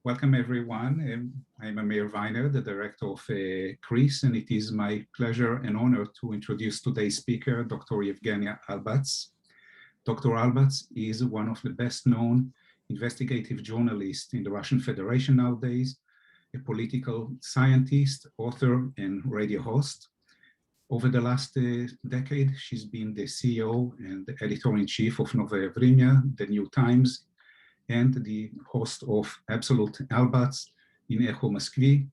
Welcome everyone. I'm Amir Weiner, the director of CRIS, and it is my pleasure and honor to introduce today's speaker, Dr. Yevgenia Albats. Dr. Albats is one of the best known investigative journalists in the Russian Federation nowadays, a political scientist, author, and radio host. Over the last decade, she's been the CEO and the editor-in-chief of Novaya Vremya, the New Times, and the host of Absolute Albats in Echo Moskvi.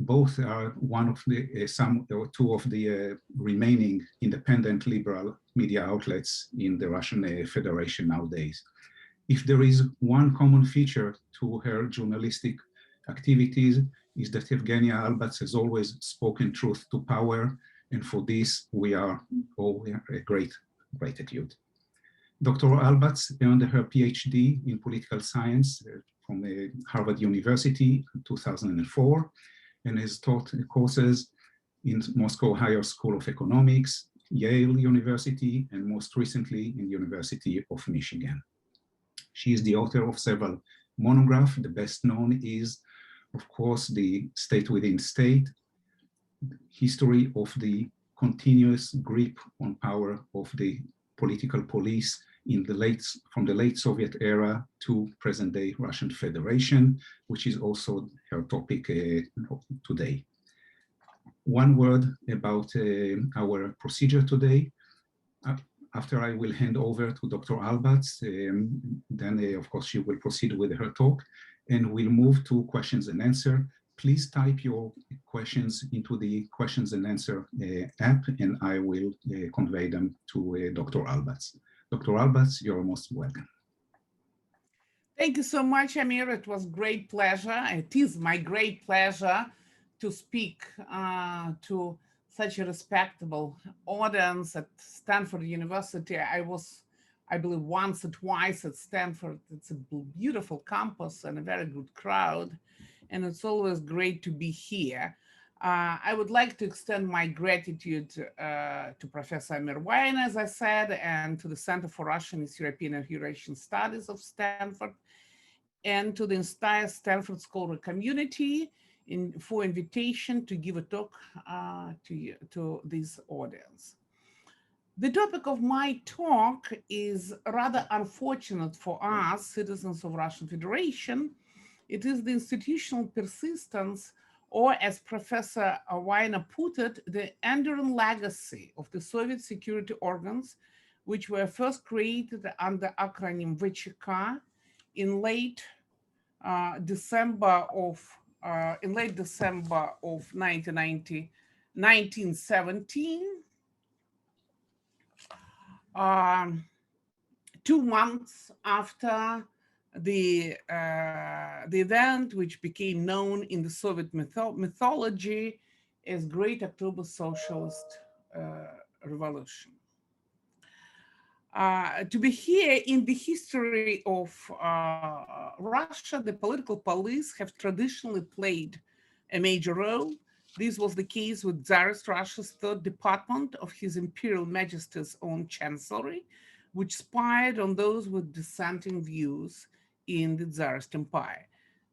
Both are one of the some or two of the remaining independent liberal media outlets in the Russian Federation nowadays. If there is one common feature to her journalistic activities, is that Yevgenia Albats has always spoken truth to power, and for this we are all a great gratitude. Dr. Albats earned her PhD in political science from Harvard University in 2004 and has taught courses in Moscow Higher School of Economics, Yale University, and most recently in the University of Michigan. She is the author of several monographs. The best known is, of course, The State Within State, History of the Continuous Grip on Power of the Political Police from the late Soviet era to present day Russian Federation, which is also her topic today. One word about our procedure today. After I will hand over to Dr. Albats, then of course she will proceed with her talk, and we'll move to questions and answer. Please type your questions into the questions and answer app, and I will convey them to Dr. Albats. Dr. Albats, you're most welcome. Thank you so much, Amir. It was great pleasure. It is my great pleasure to speak to such a respectable audience at Stanford University. I was, I believe, once or twice at Stanford. It's a beautiful campus and a very good crowd, and it's always great to be here. I would like to extend my gratitude to Professor Amir Weiner, as I said, and to the Center for Russian and European and Eurasian Studies of Stanford, and to the entire Stanford scholar community for invitation to give a talk to this audience. The topic of my talk is rather unfortunate for us, citizens of Russian Federation. It is the institutional persistence, or as Professor Weiner put it, the enduring legacy of the Soviet security organs, which were first created under acronym VCK in late December of 1917, 2 months after the event which became known in the Soviet mythology as Great October Socialist Revolution. To be here in the history of Russia, the political police have traditionally played a major role. This was the case with Tsarist Russia's third department of His Imperial Majesty's own chancellery, which spied on those with dissenting views in the Tsarist Empire.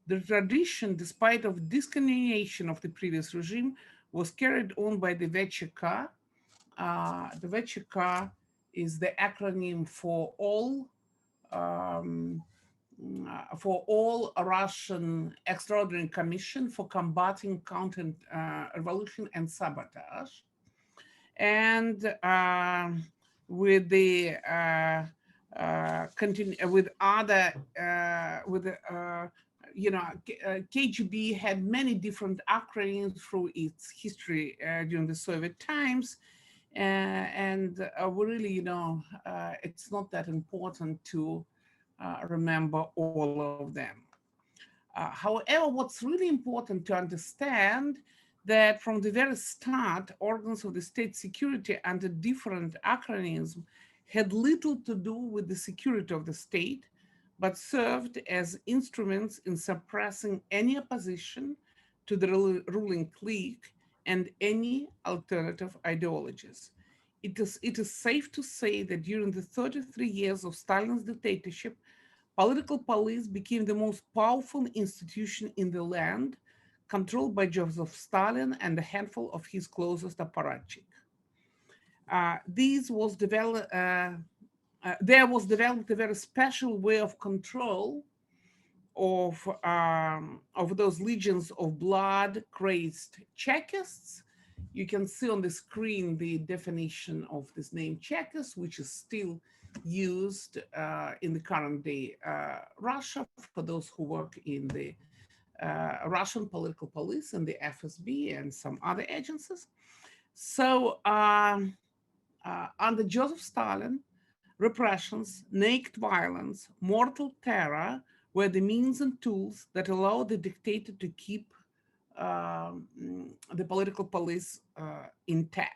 The tradition, despite of discontinuation of the previous regime, was carried on by the VCK. The VCK is the acronym for all Russian Extraordinary Commission for Combating Counter-Revolution and Sabotage. And with the KGB had many different acronyms through its history during the Soviet times, and we really, it's not that important to remember all of them. However, what's really important to understand that from the very start, organs of the state security under different acronyms had little to do with the security of the state, but served as instruments in suppressing any opposition to the ruling clique and any alternative ideologies. It is safe to say that during the 33 years of Stalin's dictatorship, Political police became the most powerful institution in the land, controlled by Joseph Stalin and a handful of his closest apparatchik. These was developed, there was developed a very special way of control of those legions of blood-crazed Chekists. You can see on the screen the definition of this name Chekist, which is still used in the current day Russia for those who work in the Russian political police and the FSB and some other agencies. So under Joseph Stalin, repressions, naked violence, mortal terror were the means and tools that allowed the dictator to keep the political police intact.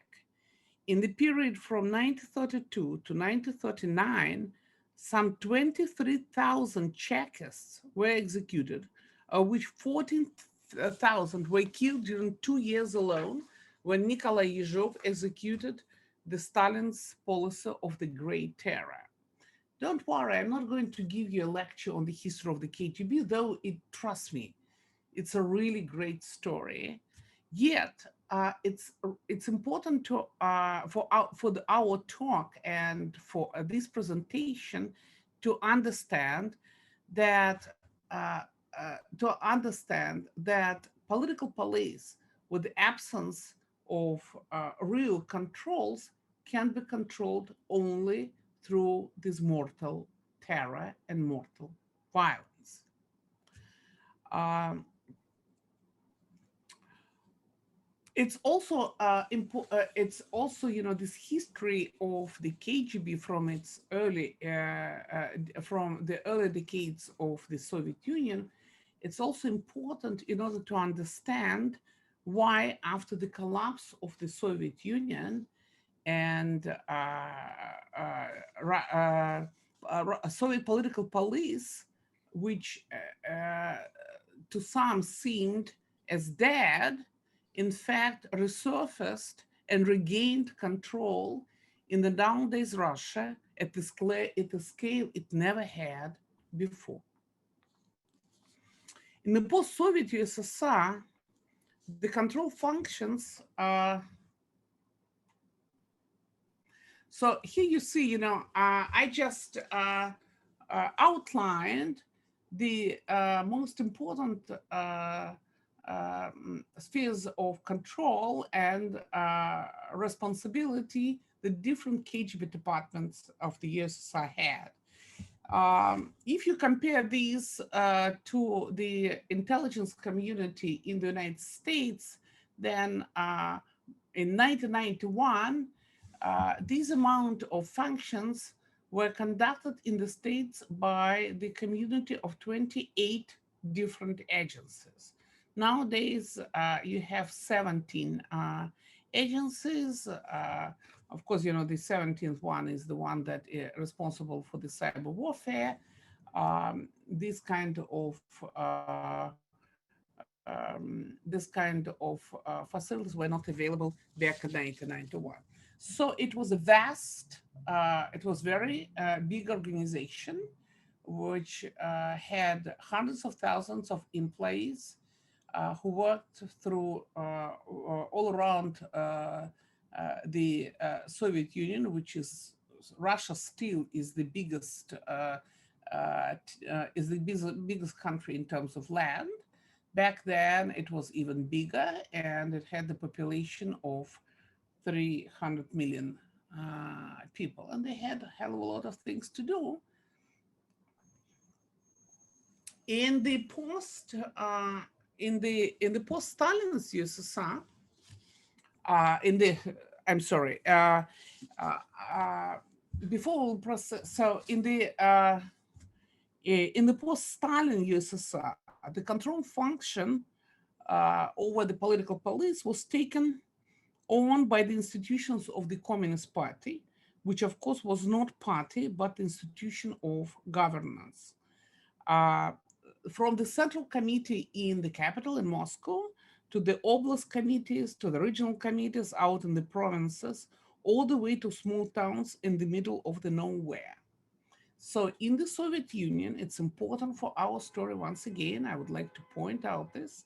In the period from 1932 to 1939, some 23,000 Chekists were executed, of which 14,000 were killed during 2 years alone, when Nikolai Yezhov executed the Stalin's policy of the Great Terror. Don't worry, I'm not going to give you a lecture on the history of the KGB, though trust me, it's a really great story. Yet, it's important to our talk and for this presentation to understand that political police, with the absence of real controls, can be controlled only through this mortal terror and mortal violence. Um, it's also this history of the KGB from its early from the early decades of the Soviet Union. It's also important in order to understand why, after the collapse of the Soviet Union and Soviet political police, which to some seemed as dead, in fact resurfaced and regained control in the nowadays Russia at the scale it never had before. In the post-Soviet USSR, the control functions are. So here you see, I just outlined the most important spheres of control and responsibility the different KGB departments of the USSR had. If you compare these to the intelligence community in the United States, then in 1991, this amount of functions were conducted in the States by the community of 28 different agencies. Nowadays, you have 17 agencies. Of course, the 17th one is the one that is responsible for the cyber warfare. This kind of facilities were not available back in 1991. So it was a vast, it was very big organization, which had hundreds of thousands of employees who worked through all around the Soviet Union, which is Russia still is the biggest biggest country in terms of land. Back then, it was even bigger, and it had the population of 300 million people, and they had a hell of a lot of things to do. In the post post-Stalin's USSR, I'm sorry, before we process, so in the post-Stalin USSR, the control function over the political police was taken on by the institutions of the Communist Party, which of course was not party, but institution of governance. From the central committee in the capital in Moscow, to the oblast committees, to the regional committees out in the provinces, all the way to small towns in the middle of the nowhere. So in the Soviet Union, it's important for our story once again, I would like to point out this.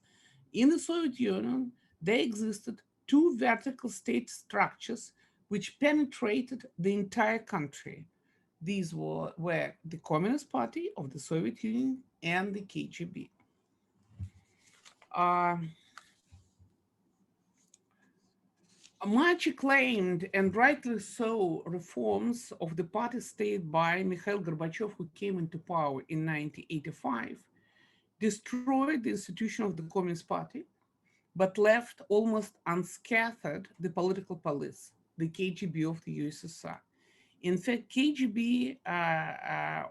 In the Soviet Union, there existed two vertical state structures which penetrated the entire country. These were the Communist Party of the Soviet Union and the KGB. Uh, Much acclaimed and rightly so reforms of the party state by Mikhail Gorbachev, who came into power in 1985, destroyed the institution of the Communist Party, but left almost unscathed the political police, the KGB of the USSR. In fact, KGB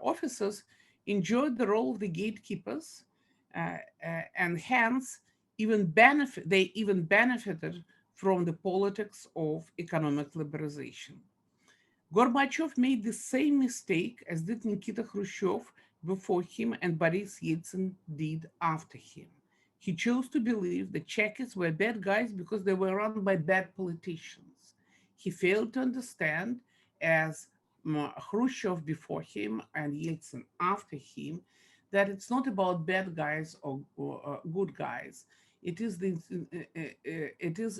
officers enjoyed the role of the gatekeepers, and hence they even benefited from the politics of economic liberalization. Gorbachev made the same mistake as did Nikita Khrushchev before him and Boris Yeltsin did after him. He chose to believe the Chechen were bad guys because they were run by bad politicians. He failed to understand, as Khrushchev before him and Yeltsin after him, that it's not about bad guys or good guys. It is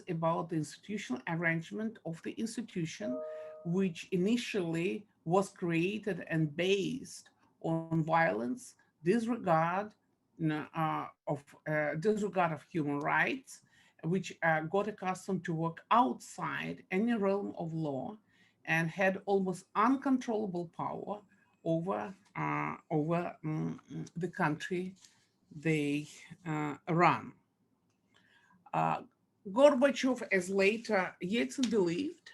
about the institutional arrangement of the institution, which initially was created and based on violence, disregard disregard of human rights, which got accustomed to work outside any realm of law and had almost uncontrollable power over the country they run. Uh, Gorbachev, as later Yeltsin believed,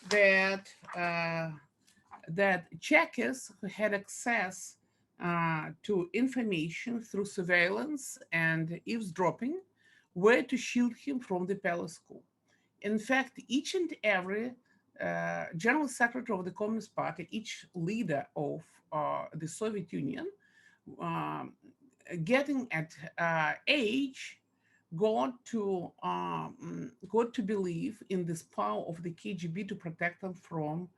that that Czechs who had access to information through surveillance and eavesdropping were to shield him from the palace school. In fact, each and every general secretary of the Communist Party, each leader of the Soviet Union, um, getting at age, got to believe in this power of the KGB to protect them from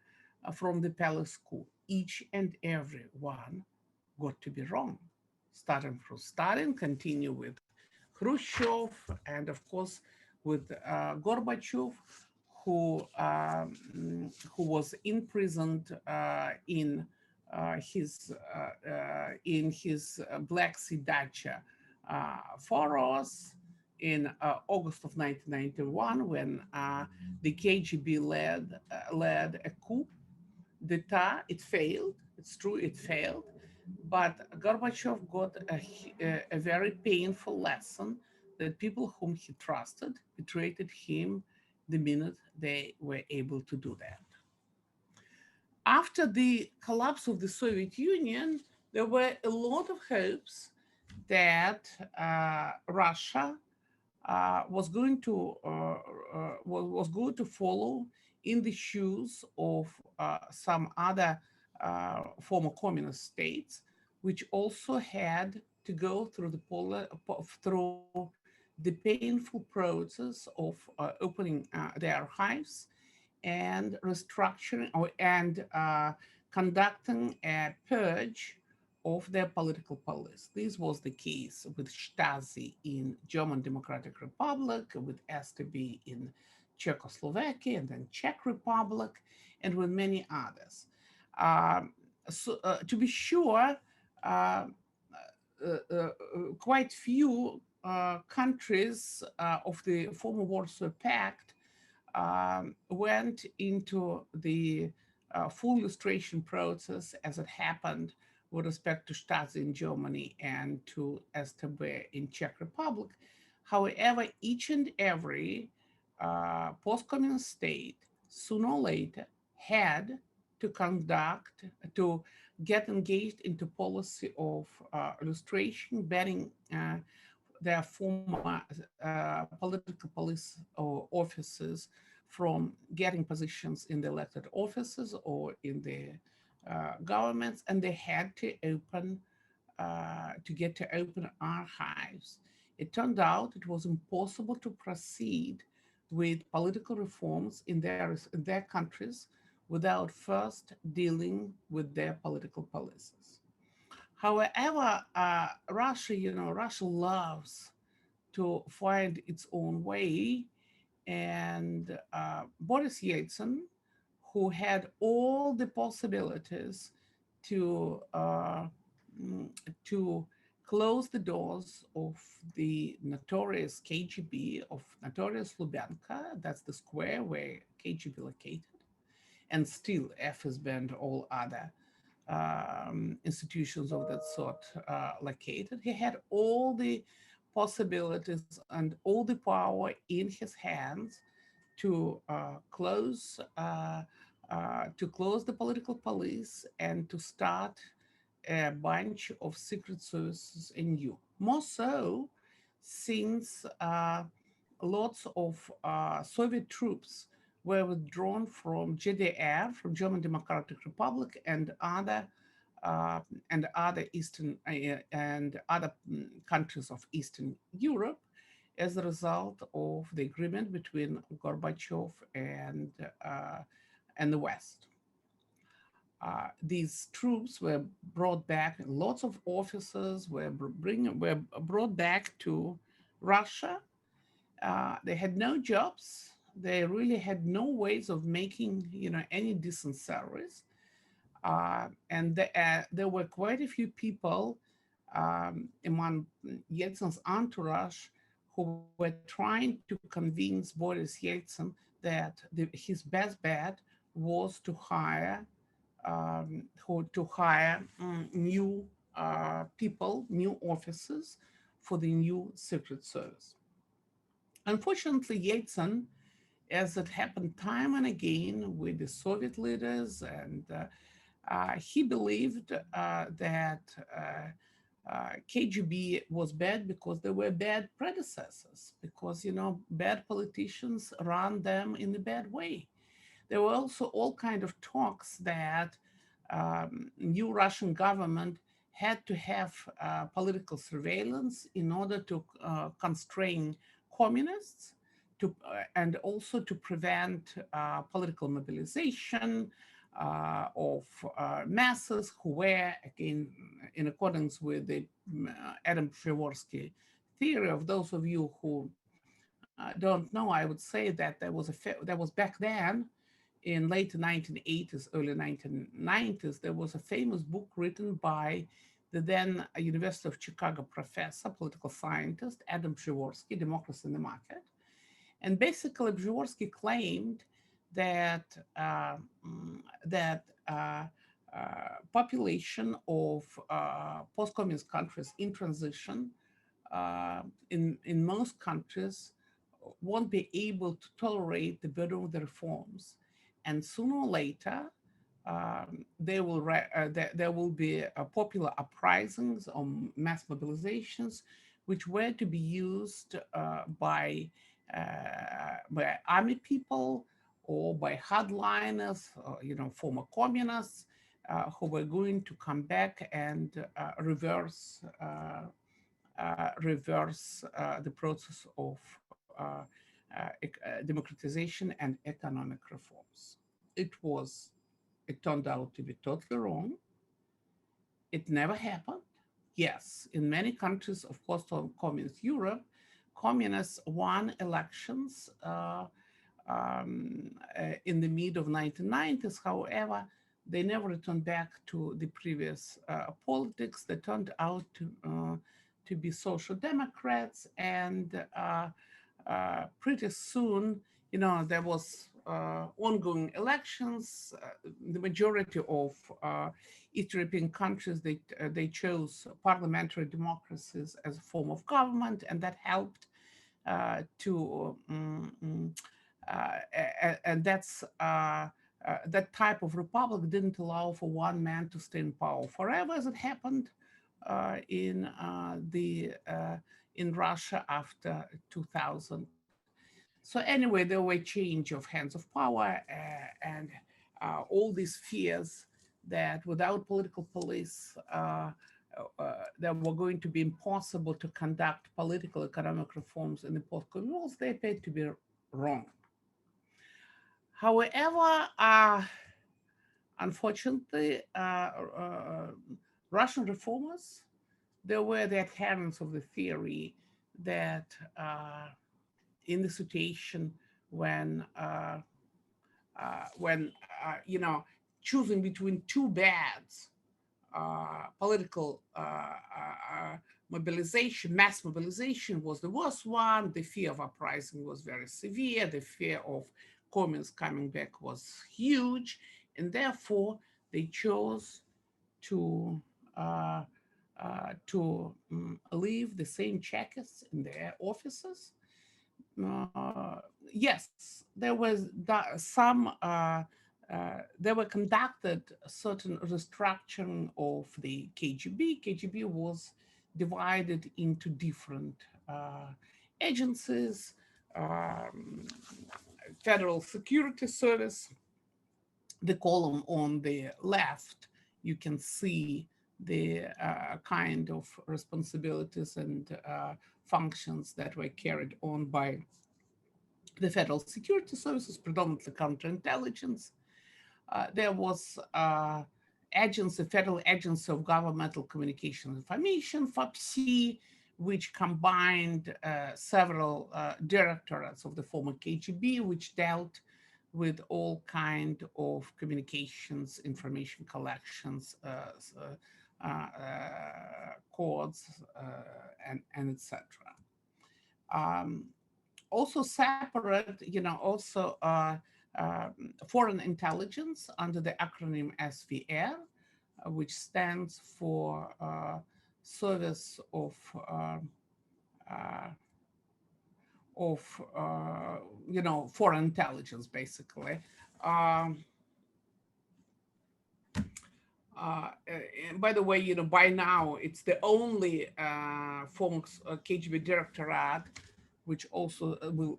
the palace school. Each and every one got to be wrong, starting from Stalin, continue with Khrushchev, and of course with Gorbachev, who was imprisoned in his Black Sea dacha for us in August of 1991, when the KGB led a coup d'etat. It failed. It's true, it failed. But Gorbachev got a very painful lesson that people whom he trusted betrayed him the minute they were able to do that. After the collapse of the Soviet Union, there were a lot of hopes that Russia was going to follow in the shoes of some other former communist states, which also had to go through through the painful process of opening their archives and restructuring and conducting a purge of their political police. This was the case with Stasi in German Democratic Republic, with STB in Czechoslovakia and then Czech Republic, and with many others. To be sure, uh, quite few countries of the former Warsaw Pact went into the full illustration process as it happened with respect to Stasi in Germany and to STB in Czech Republic. However, each and every post-communist state sooner or later had to to get engaged into policy of illustration, banning their former political police officers from getting positions in the elected offices or in the governments, and they had to get to open archives. It turned out it was impossible to proceed with political reforms in their countries without first dealing with their political policies. However, Russia, Russia loves to find its own way. And Boris Yeltsin, who had all the possibilities to mm, to close the doors of the notorious KGB, of notorious Lubyanka, that's the square where KGB located, and still FSB and all other institutions of that sort located. He had all the possibilities and all the power in his hands to close the political police and to start a bunch of secret services anew. More so, since lots of Soviet troops were withdrawn from GDR, from German Democratic Republic, uh, and other Eastern and other countries of Eastern Europe as a result of the agreement between Gorbachev uh, and the West. These troops were brought back. Lots of officers were brought back to Russia. They had no jobs. They really had no ways of making, any decent salaries. And there were quite a few people among Yeltsin's entourage who were trying to convince Boris Yeltsin that his best bet was to hire new people, new officers for the new Secret Service. Unfortunately, Yeltsin, as it happened time and again with the Soviet leaders, and he believed that KGB was bad because there were bad predecessors, because, bad politicians ran them in a bad way. There were also all kind of talks that new Russian government had to have political surveillance in order to constrain communists, and also to prevent political mobilization of masses who were, again, in accordance with the Adam Przeworski theory. Of those of you who don't know, I would say that there was back then, in late 1980s, early 1990s, there was a famous book written by the then University of Chicago professor, political scientist, Adam Przeworski, Democracy in the Market. And basically, Przeworski claimed that that population of post-communist countries in transition, in most countries, won't be able to tolerate the burden of the reforms, and sooner or later, there will be popular uprisings or mass mobilizations, which were to be used by army people or by hardliners, former communists, who were going to come back and reverse the process of democratization and economic reforms. It turned out to be totally wrong. It never happened. Yes, in many countries of post-communist Europe, communists won elections in the mid of 1990s. However, they never returned back to the previous politics. They turned out to be social democrats, and pretty soon, there was ongoing elections. The majority of East European countries, they chose parliamentary democracies as a form of government, and that helped and that type of republic didn't allow for one man to stay in power forever, as it happened in Russia after 2000. So anyway, there were change of hands of power, and all these fears that without political police, that were going to be impossible to conduct political economic reforms in the post-colonial world, they appeared to be wrong. However, Unfortunately, Russian reformers, they were the adherents of the theory that in the situation when you know, choosing between two bads, political mobilization, mass mobilization was the worst one. The fear of uprising was very severe. The fear of communists coming back was huge. And therefore, they chose to leave the same checkers in their offices. uh, yes, there was some, there were conducted certain restructuring of the KGB. KGB was divided into different agencies, um, Federal Security Service. The column on the left, you can see the kind of responsibilities and functions that were carried on by the Federal Security Services, predominantly counterintelligence. There was agency, Federal Agency of Governmental Communication Information, FAPSI, which combined several directorates of the former KGB, which dealt with all kind of communications, information collections, codes, and etc. Also separate, also foreign intelligence under the acronym SVR, which stands for Service uh, foreign intelligence, basically. Um, and by the way, by now it's the only former KGB directorate which also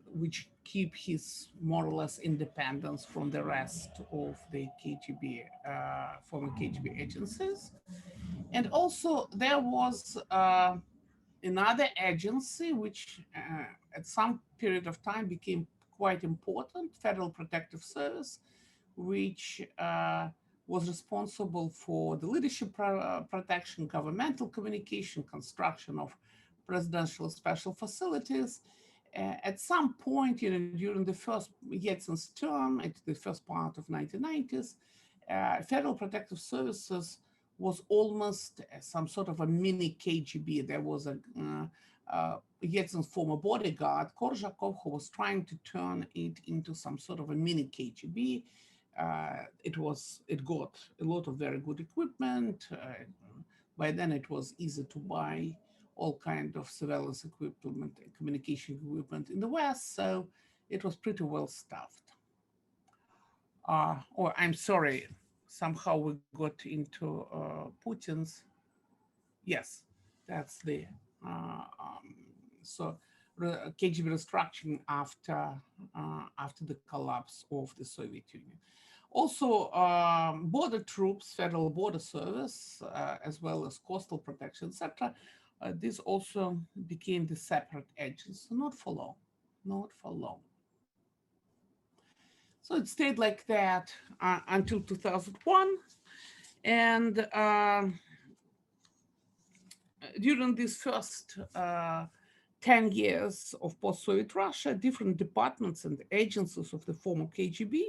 which keep his more or less independence from the rest of the KGB, former KGB agencies. And also there was another agency which at some period of time became quite important, Federal Protective Service, which was responsible for the leadership protection, governmental communication, construction of presidential special facilities. At some point, during the first Yeltsin's term, at the first part of 1990s, Federal Protective Services was almost some sort of a mini KGB. There was a Yeltsin's former bodyguard, Korzhakov, who was trying to turn it into some sort of a mini KGB. It got a lot of very good equipment. By then, it was easy to buy all kind of surveillance equipment, communication equipment in the West, so it was pretty well stuffed. Or I'm sorry, somehow we got into Putin's. Yes, that's the so KGB restructuring after the collapse of the Soviet Union. Also, border troops, Federal Border Service, as well as coastal protection, etc. This also became the separate agency, not for long, not for long. So it stayed like that until 2001. And during these first 10 years of post-Soviet Russia, different departments and agencies of the former KGB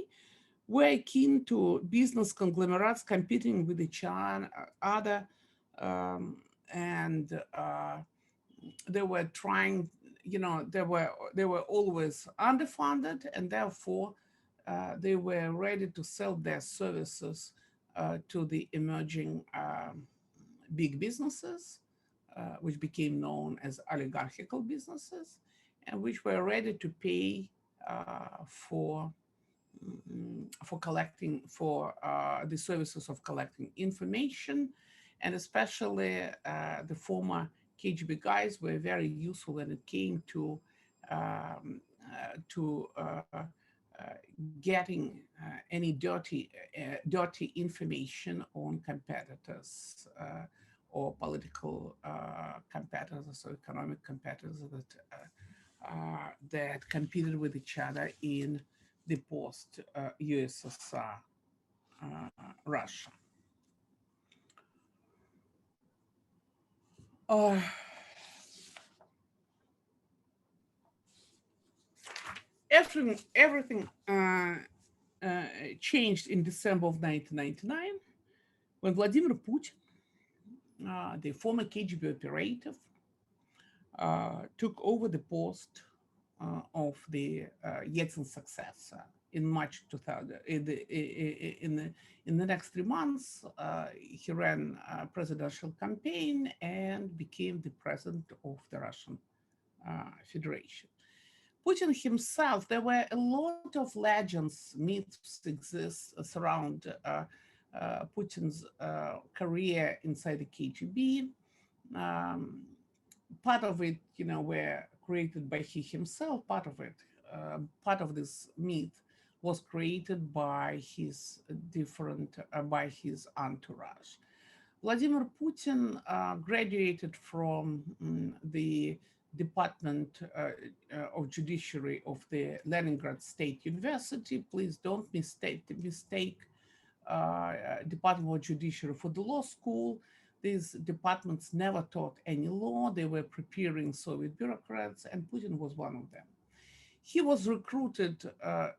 were akin to business conglomerates competing with each other, and they were trying, they were always underfunded, and therefore they were ready to sell their services to the emerging big businesses, which became known as oligarchical businesses, and which were ready to pay for collecting, for the services of collecting information. And especially the former KGB guys were very useful when it came to getting any dirty information on competitors or political competitors or economic competitors that competed with each other in the post-USSR Russia. Uh, everything changed in December of 1999 when Vladimir Putin, the former KGB operative, took over the post of the Yeltsin successor in March 2000. In the next 3 months, he ran a presidential campaign and became the president of the Russian Federation. Putin himself, there were a lot of legends, myths exist surround Putin's career inside the KGB. Um, Part of it, were created by he himself. Part of this myth was created by by his entourage. Vladimir Putin graduated from the Department of Judiciary of the Leningrad State University. Please don't mistake Department of Judiciary for the law school. These departments never taught any law. They were preparing Soviet bureaucrats, and Putin was one of them. He was recruited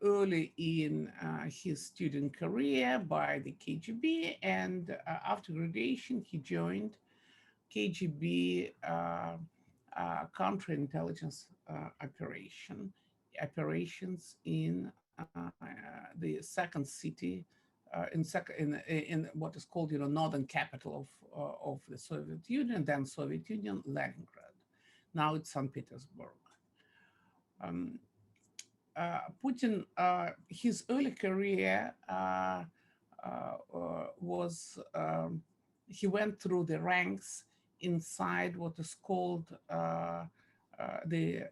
early in his student career by the KGB, and after graduation, he joined KGB counterintelligence operations in the second city in what is called northern capital of the Soviet Union, then Soviet Union, Leningrad. Now it's St. Petersburg. Um, Putin, his early career was he went through the ranks inside what is called the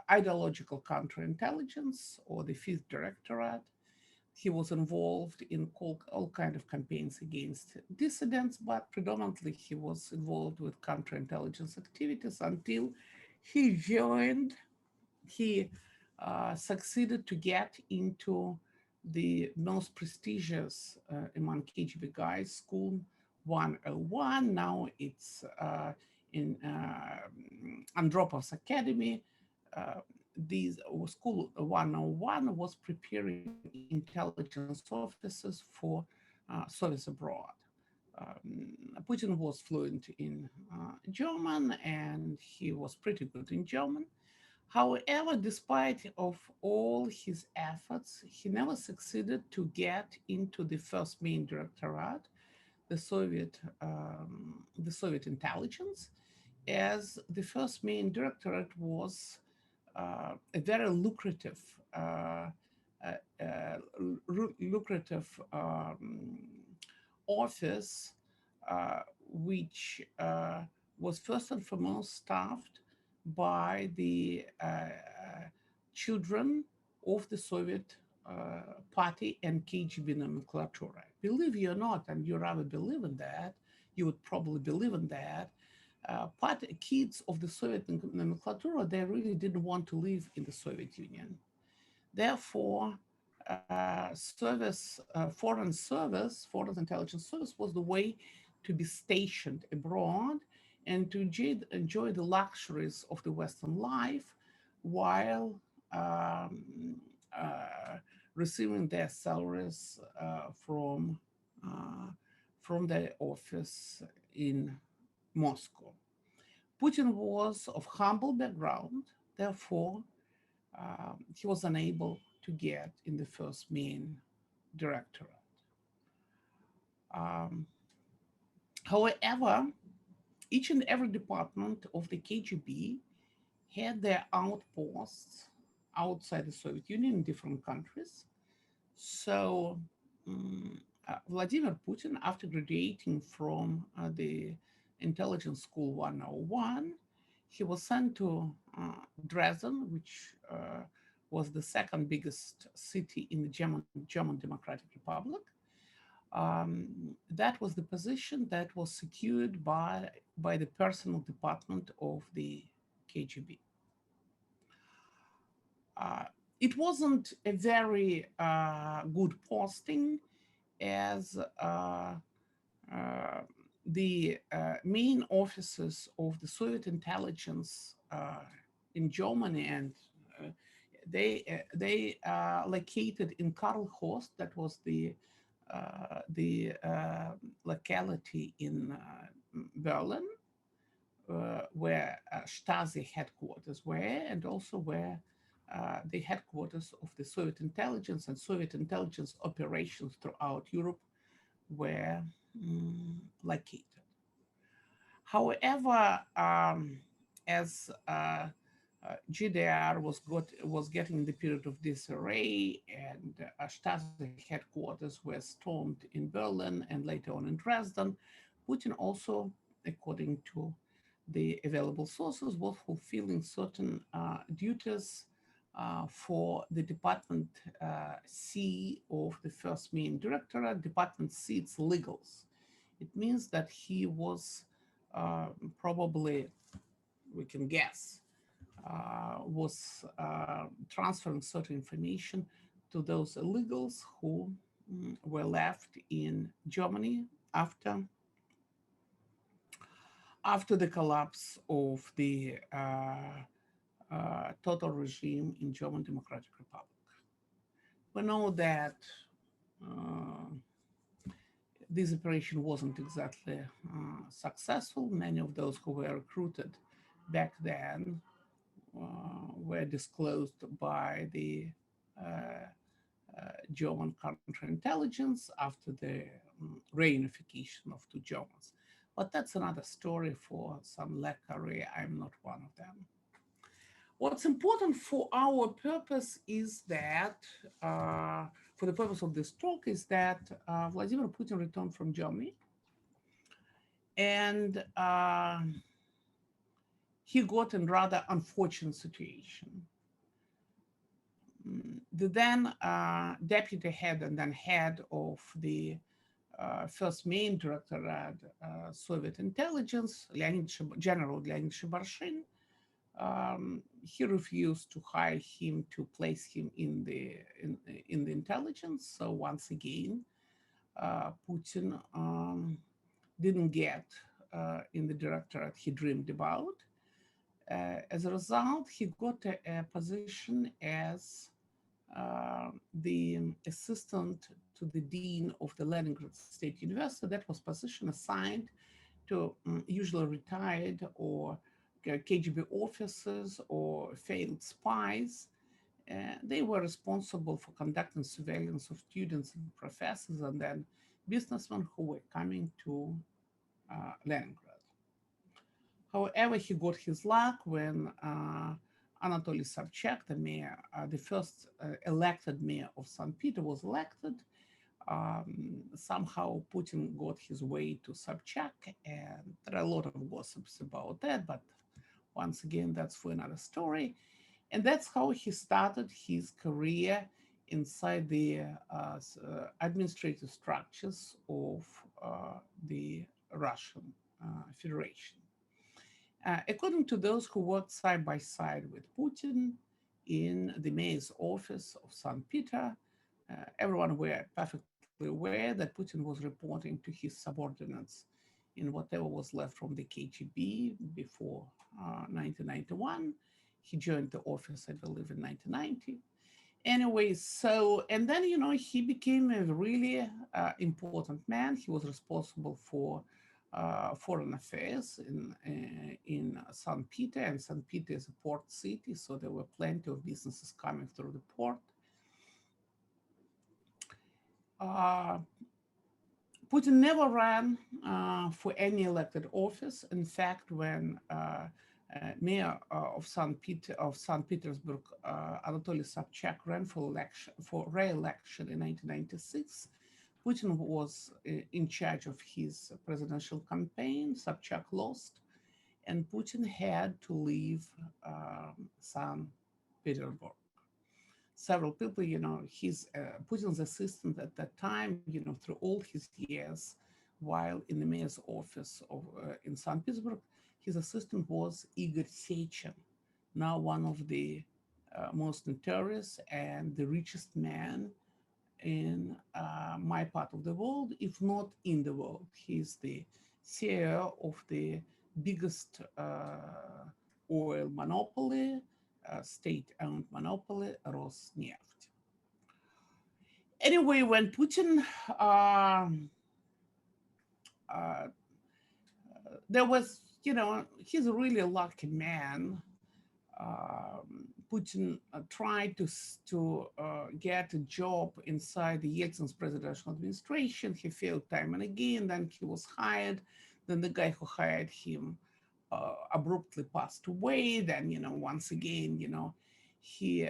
ideological counterintelligence, or the Fifth Directorate. He was involved in all kind of campaigns against dissidents, but predominantly he was involved with counterintelligence activities until he joined. He succeeded to get into the most prestigious among KGB guys, School 101. Now it's in Andropov's Academy. These School 101 was preparing intelligence officers for service abroad. Putin was fluent in German, and he was pretty good in German. However, despite of all his efforts, he never succeeded to get into the first main directorate, the Soviet intelligence, as the first main directorate was a very lucrative, lucrative office, which was first and foremost staffed by the children of the Soviet party and KGB nomenclatura. Believe you or not, and you rather believe in that, you would probably believe in that, kids of the Soviet nomenclatura, they really didn't want to live in the Soviet Union. Therefore, foreign intelligence service was the way to be stationed abroad and to enjoy the luxuries of the Western life while receiving their salaries from their office in Moscow. Putin was of humble background, therefore, he was unable to get in the first main directorate. Um, However, each and every department of the KGB had their outposts outside the Soviet Union in different countries. So Vladimir Putin, after graduating from the Intelligence School 101, he was sent to Dresden, which was the second biggest city in the German Democratic Republic. That was the position that was secured by the personal department of the KGB. It wasn't a very good posting as uh, the main offices of the Soviet intelligence in Germany, and they located in Karlhorst. That was the locality in Berlin, where Stasi headquarters were, and also where the headquarters of the Soviet intelligence and Soviet intelligence operations throughout Europe were located. However, as GDR was getting the period of disarray, and Stasi headquarters were stormed in Berlin and later on in Dresden, Putin also, according to the available sources, was fulfilling certain duties for the Department C of the first main directorate. Department C, it's legals. It means that he was probably, we can guess, was transferring certain information to those illegals who were left in Germany after the collapse of the total regime in German Democratic Republic. We know that uh, this operation wasn't exactly successful. Many of those who were recruited back then were disclosed by the uh, German counterintelligence after the reunification of two Germans. But that's another story for some lecturer. I'm not one of them. What's important for our purpose is that, for the purpose of this talk, is that Vladimir Putin returned from Germany, and he got in rather unfortunate situation. The then deputy head and then head of the first main directorate, Soviet intelligence, General Leonid Shebarshin, he refused to hire him to place him in the intelligence. So once again, Putin didn't get in the directorate he dreamed about. As a result, he got a position as the assistant to the dean of the Leningrad State University. That was position assigned to usually retired or KGB officers or failed spies. They were responsible for conducting surveillance of students and professors and then businessmen who were coming to Leningrad. However, he got his luck when Anatoly Sobchak, the mayor, the first elected mayor of St. Peter, was elected. Somehow Putin got his way to Sobchak, and there are a lot of gossips about that, but once again, that's for another story. And that's how he started his career inside the administrative structures of the Russian Federation. According to those who worked side by side with Putin in the mayor's office of St. Peter, everyone were perfectly aware that Putin was reporting to his subordinates in whatever was left from the KGB before 1991. He joined the office, I believe, in 1990. Anyway, so, and then, he became a really important man. He was responsible for foreign affairs in St. Peter, and St. Peter is a port city, so there were plenty of businesses coming through the port. Uh, Putin never ran for any elected office. In fact, when mayor of St. Petersburg, Anatoly Sobchak, ran for re-election in 1996, Putin was in charge of his presidential campaign. Sobchak lost, and Putin had to leave St. Petersburg. Several people, Putin's assistant at that time, through all his years while in the mayor's office in St. Petersburg, his assistant was Igor Sechin, now one of the most notorious and the richest man in my part of the world, if not in the world. He's the CEO of the biggest oil monopoly, state-owned monopoly, Rosneft. Anyway, when Putin, uh, there was, he's a really lucky man. Putin tried to get a job inside the Yeltsin's presidential administration. He failed time and again. Then he was hired. Then the guy who hired him abruptly passed away. Then, once again, he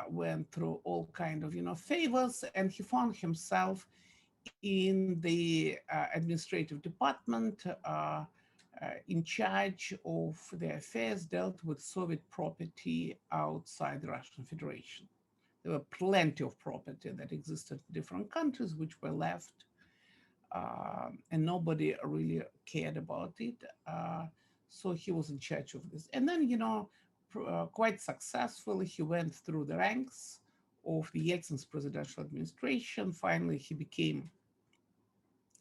went through all kind of, favors, and he found himself in the administrative department in charge of the affairs dealt with Soviet property outside the Russian Federation. There were plenty of property that existed in different countries which were left, and nobody really cared about it. So he was in charge of this. And then, quite successfully, he went through the ranks of the Yeltsin's presidential administration. Finally, he became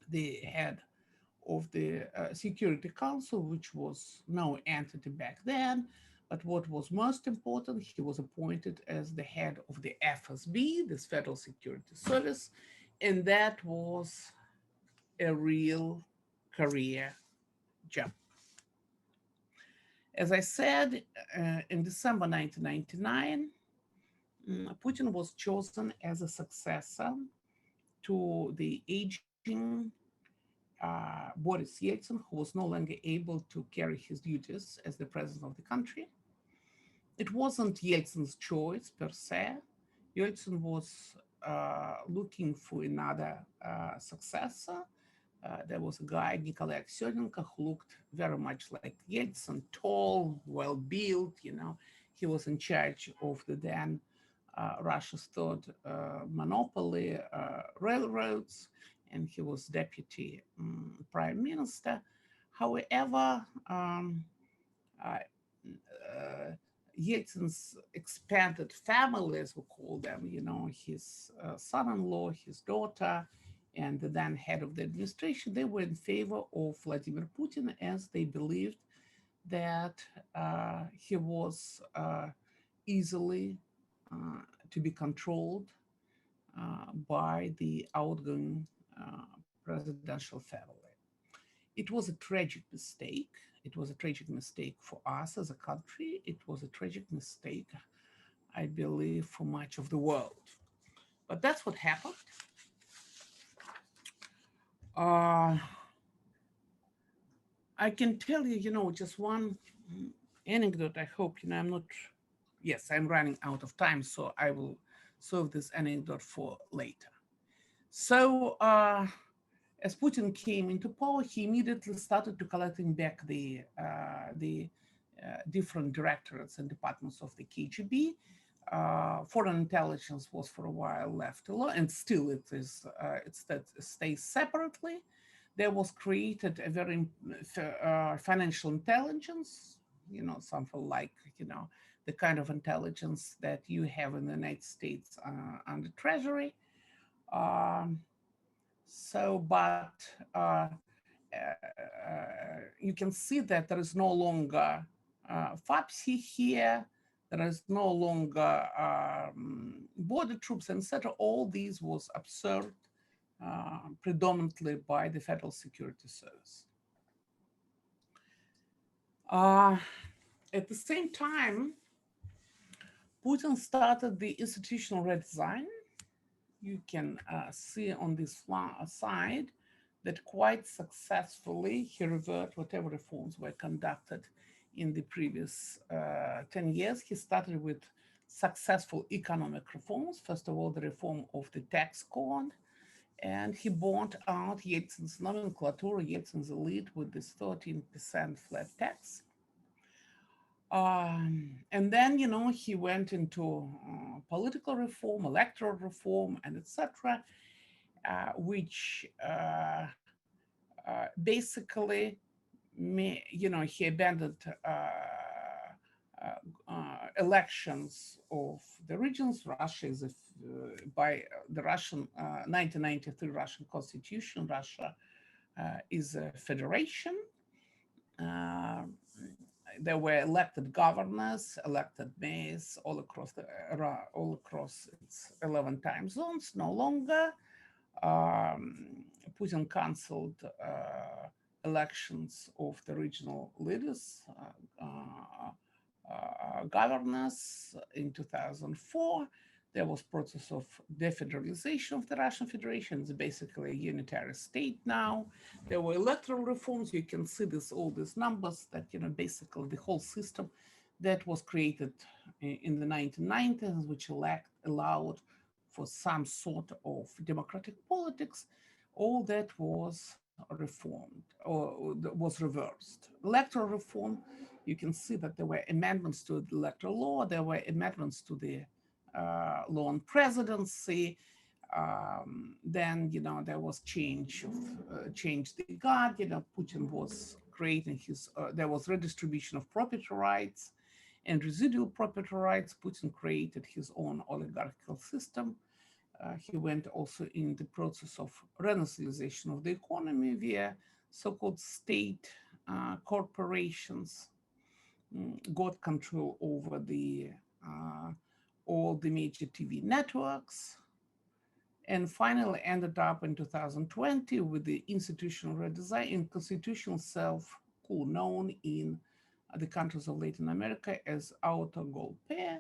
the head of the Security Council, which was no entity back then. But what was most important, he was appointed as the head of the FSB, this Federal Security Service, and that was a real career jump. As I said, in December 1999, Putin was chosen as a successor to the aging Boris Yeltsin, who was no longer able to carry his duties as the president of the country. It wasn't Yeltsin's choice per se. Yeltsin was looking for another successor. There was a guy, Nikolai Aksyonenko, who looked very much like Yeltsin, tall, well-built, He was in charge of the then Russia's third monopoly, railroads, and he was deputy prime minister. However, uh, Yeltsin's expanded family, as we call them, his son-in-law, his daughter, and the then head of the administration, they were in favor of Vladimir Putin, as they believed that he was easily to be controlled by the outgoing presidential family. It was a tragic mistake. It was a tragic mistake for us as a country. It was a tragic mistake, I believe, for much of the world. But that's what happened. I can tell you, just one anecdote. I hope, I'm not, yes, I'm running out of time, so I will save this anecdote for later. So, as Putin came into power, he immediately started to collecting back the different directorates and departments of the KGB. Foreign intelligence was for a while left alone, and still it is. It stays separately. There was created a very financial intelligence, something like the kind of intelligence that you have in the United States under Treasury. But you can see that there is no longer FAPSI here. There is no longer border troops, etc. All these was observed predominantly by the Federal Security Service. At the same time, Putin started the institutional redesign. You can see on this side that quite successfully he reversed whatever reforms were conducted in the previous 10 years. He started with successful economic reforms. First of all, the reform of the tax code, and he bought out Yeltsin's nomenclature, Yeltsin's elite, with this 13% flat tax. And then, he went into political reform, electoral reform, and etc., which basically, he abandoned elections of the regions. Russia is, by the Russian 1993 Russian Constitution, Russia is a federation. There were elected governors, elected mayors all across its 11 time zones. No longer. Putin canceled elections of the regional leaders, governors in 2004. There was process of defederalization of the Russian Federation. It's basically a unitary state now. There were electoral reforms. You can see all these numbers that, basically the whole system that was created in the 1990s, which allowed for some sort of democratic politics, all that was reformed or was reversed. Electoral reform, you can see that there were amendments to the electoral law, there were amendments to the law on presidency. Then, there was change the guard. Putin was creating there was redistribution of property rights and residual property rights. Putin created his own oligarchical system. He went also in the process of renationalization of the economy via so-called state corporations, got control over all the major TV networks, and finally ended up in 2020 with the institutional redesign and constitutional self-coup, known in the countries of Latin America as autogolpe,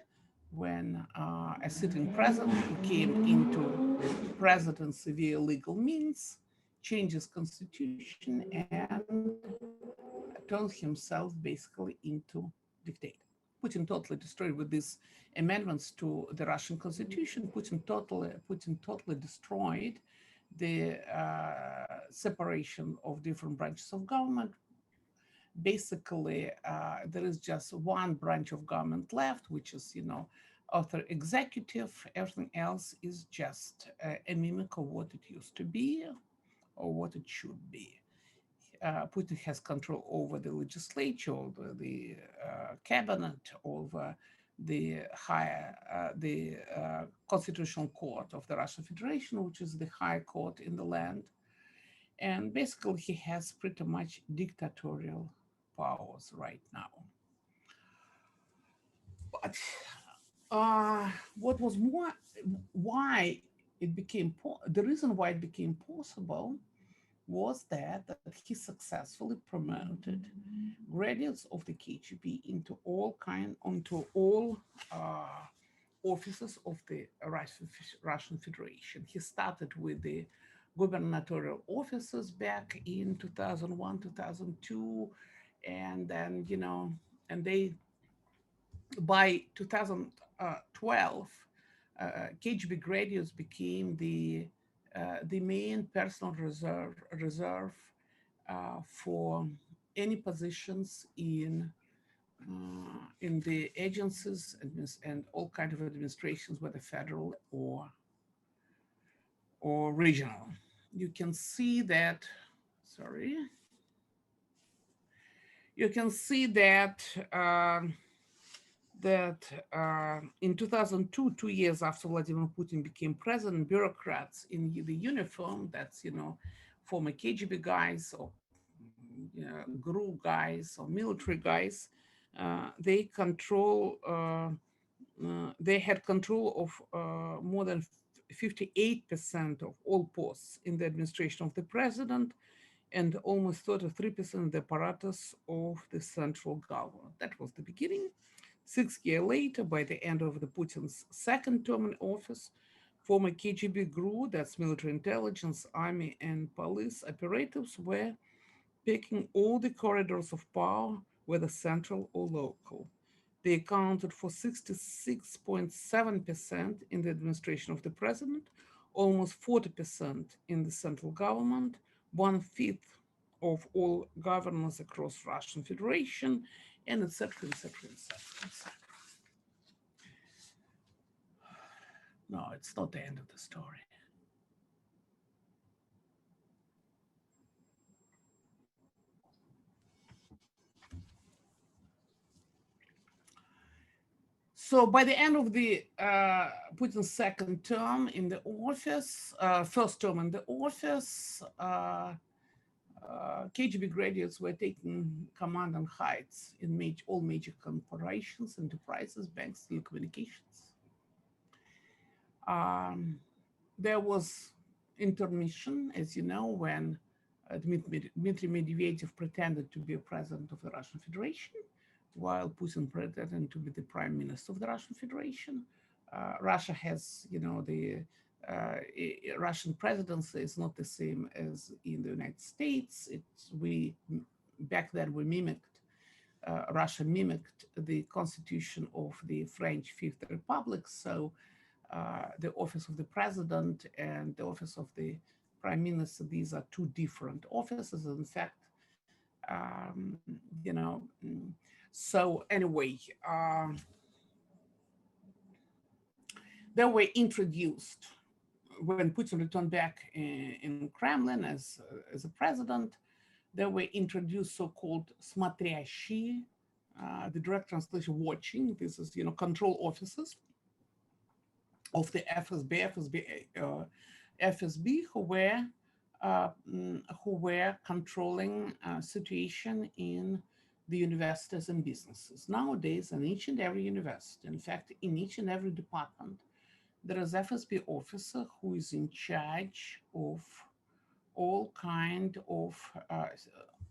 when a sitting president who came into presidency via legal means changes constitution and turns himself basically into dictator. Putin totally destroyed with these amendments to the Russian constitution. Putin totally destroyed the separation of different branches of government. Basically, there is just one branch of government left, which is, author executive. Everything else is just a mimic of what it used to be or what it should be. Putin has control over the legislature, over the cabinet, over the constitutional court of the Russian Federation, which is the high court in the land. And basically, he has pretty much dictatorial powers right now. But what was more, why it became, the reason why it became possible was that he successfully promoted graduates of the KGB into all offices of the Russian Federation. He started with the gubernatorial offices back in 2001, 2002, and then, and they, by 2012, KGB graduates became the main personal reserve for any positions in the agencies and all kinds of administrations, whether federal or regional. You can see that, you can see that in 2002, 2 years after Vladimir Putin became president, bureaucrats in the uniform, that's, former KGB guys or GRU guys or military guys, they had control of more than 58% of all posts in the administration of the president and almost 33% of the apparatus of the central government. That was the beginning. 6 years later, by the end of the Putin's second term in office, former KGB GRU, that's military intelligence, army, and police operatives, were picking all the corridors of power, whether central or local. They accounted for 66.7% in the administration of the president, almost 40% in the central government, 1/5 of all governors across Russian Federation, and etc., etc., etc., etc. No, it's not the end of the story. So by the end of the Putin's second term in the office, first term in the office, KGB graduates were taking command on heights in all major corporations, enterprises, banks, telecommunications. There was intermission, as you know, when Dmitry Medvedev pretended to be a president of the Russian Federation, while Putin pretended to be the prime minister of the Russian Federation. Russia has, the Russian presidency is not the same as in the United States. Back then we mimicked, Russia mimicked the constitution of the French Fifth Republic. So the office of the president and the office of the prime minister, these are two different offices. In fact, so anyway, they were introduced when Putin returned back in Kremlin as a president. They were introduced so-called смотрящие, the direct translation watching. This is, control officers of the FSB who were controlling situation in the universities and businesses. Nowadays, in each and every university, in fact, in each and every department, there is FSB officer who is in charge of all kind of,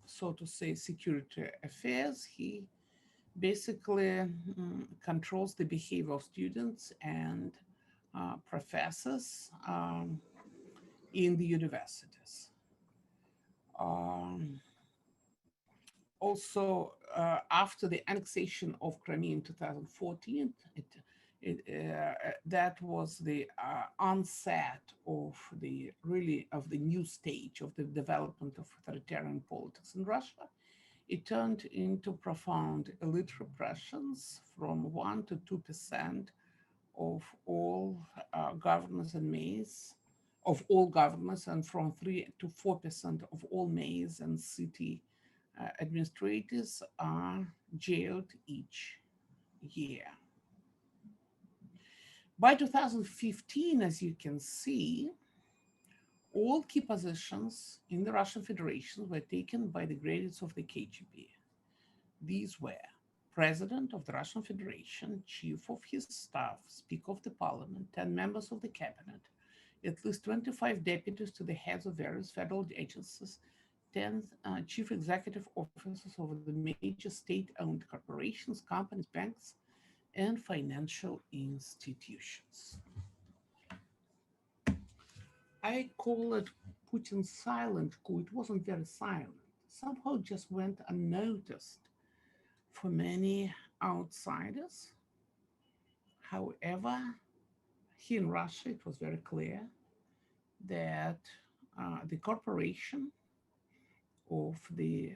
so to say, security affairs. He basically controls the behavior of students and professors in the universities. Also, after the annexation of Crimea in 2014, that was the onset of the new stage of the development of authoritarian politics in Russia. It turned into profound elite repressions from 1 to 2% of all governors and mayors, of all governors, and from 3 to 4% of all mayors and city administrators are jailed each year. By 2015, as you can see, all key positions in the Russian Federation were taken by the graduates of the KGB. These were President of the Russian Federation, Chief of his staff, Speaker of the Parliament, 10 members of the cabinet, at least 25 deputies to the heads of various federal agencies, 10 chief executive officers of the major state-owned corporations, companies, banks, and financial institutions. I call it Putin's silent coup. It wasn't very silent. Somehow it just went unnoticed for many outsiders. However, here in Russia, it was very clear that the corporation of the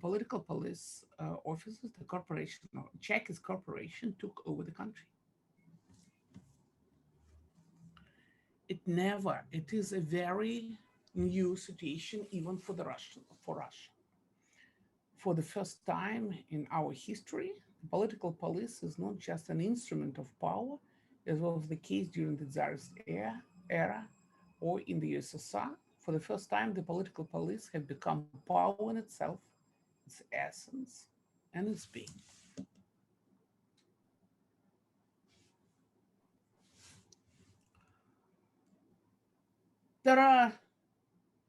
political police officers, the corporation, Czech's corporation, took over the country. It is a very new situation, even for Russia. For the first time in our history, the political police is not just an instrument of power, as was the case during the Tsarist era or in the USSR. For the first time, the political police have become power in itself, its essence, and its being. There are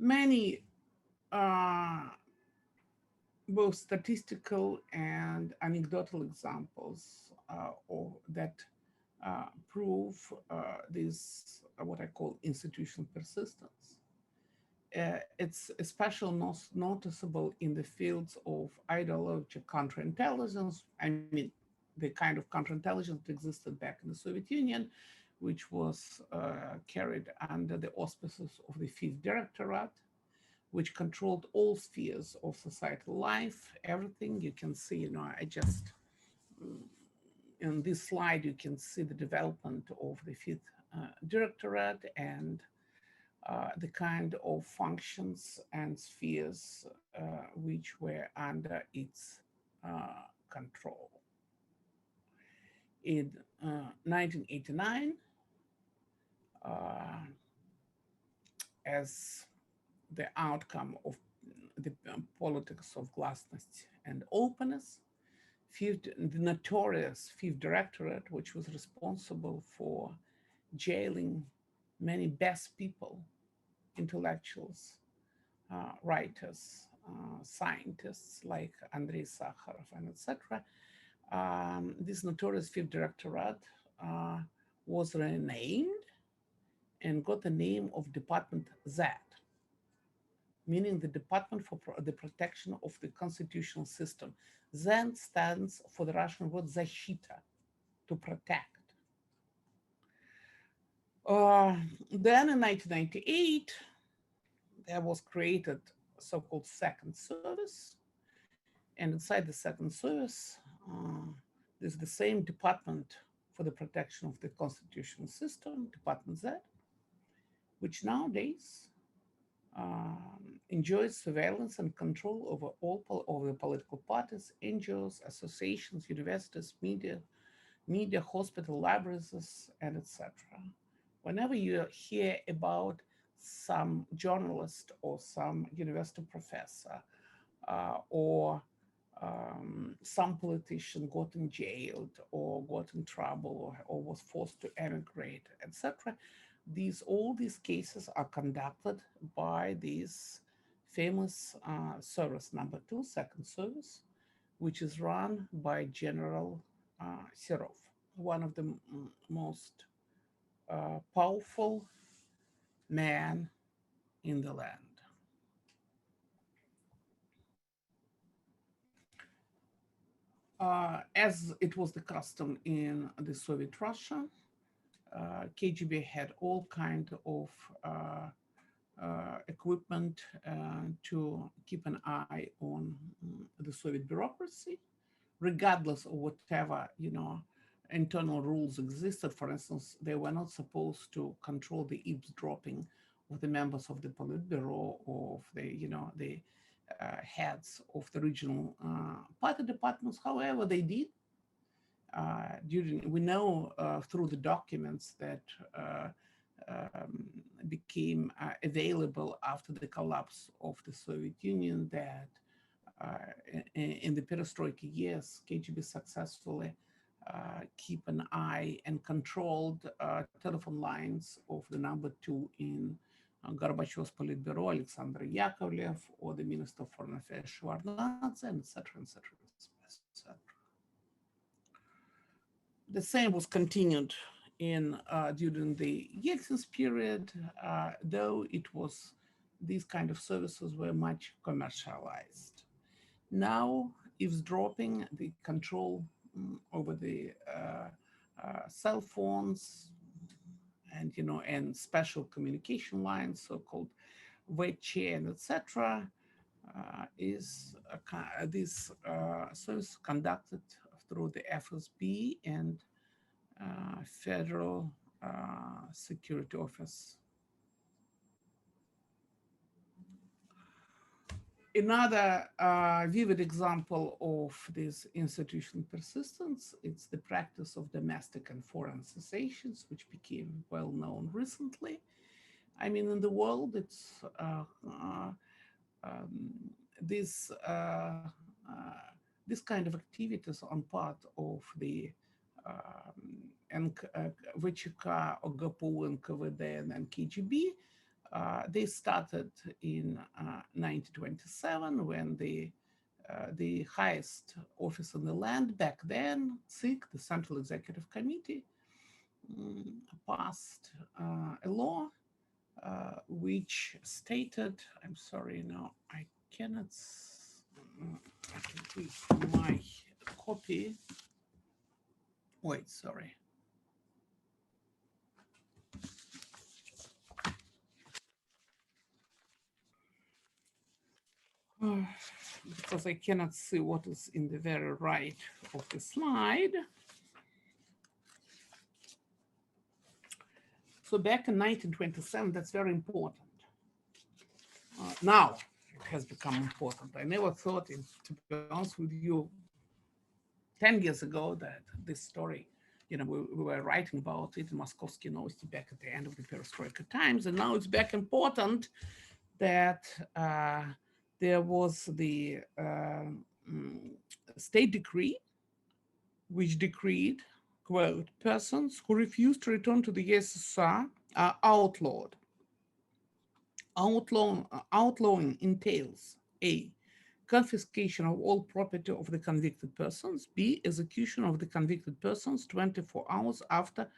many both statistical and anecdotal examples that prove this, what I call institutional persistence. It's especially noticeable in the fields of ideological counterintelligence. I mean, the kind of counterintelligence that existed back in the Soviet Union, which was carried under the auspices of the Fifth Directorate, which controlled all spheres of societal life, everything. You can see, in this slide, you can see the development of the Fifth Directorate and the kind of functions and spheres which were under its control. in 1989 uh, as the outcome of the politics of glasnost and openness. The notorious Fifth Directorate, which was responsible for jailing many best people, intellectuals, writers, scientists like Andrei Sakharov and etc. This notorious Fifth Directorate was renamed and got the name of Department Z, meaning the Department for the Protection of the Constitutional System. Z stands for the Russian word защита, to protect. Then in 1998, there was created a so-called second service. And inside the second service, there's the same department for the protection of the constitutional system, Department Z, which nowadays enjoys surveillance and control over all the political parties, NGOs, associations, universities, media, hospital, libraries, and etc. Whenever you hear about some journalist or some university professor or some politician got in jailed or got in trouble or was forced to emigrate, etc., all these cases are conducted by this famous service number 2, second service, which is run by General Serov, one of the most powerful men in the land. As it was the custom in the Soviet Russia, KGB had all kind of equipment to keep an eye on the Soviet bureaucracy, regardless of whatever, internal rules existed. For instance, they were not supposed to control the eavesdropping of the members of the Politburo or of the heads of the regional party departments. However, they did. We know through the documents that became available after the collapse of the Soviet Union that in the perestroika years, KGB successfully keep an eye and controlled telephone lines of the number 2 in Gorbachev's Politburo, Alexander Yakovlev, or the Minister of Foreign Affairs Shevardnadze, and etc., etc., etc. The same was continued during the Yeltsin's period, though these kind of services were much commercialized. Now, eavesdropping, the control over the cell phones and special communication lines, so-called VC and etc., is this service conducted through the FSB and Federal Security Office. Another vivid example of this institutional persistence, it's the practice of domestic and foreign assassinations, which became well known recently. I mean, in the world, it's this kind of activities on part of the VCK, or GPU, NKVD, and KGB. They started in 1927 when the highest office in the land back then, CIK, the Central Executive Committee, passed a law which stated, I'm sorry, no, I cannot, I can read my copy. Wait, sorry. Because I cannot see what is in the very right of the slide. So back in 1927, that's very important. Now it has become important. I never thought, to be honest with you, 10 years ago that this story we were writing about it in Moskovsky Novosti back at the end of the perestroika times, and now it's back important that there was the state decree which decreed, quote, persons who refuse to return to the USSR are outlawed. Outlawing entails A, confiscation of all property of the convicted persons, B, execution of the convicted persons 24 hours after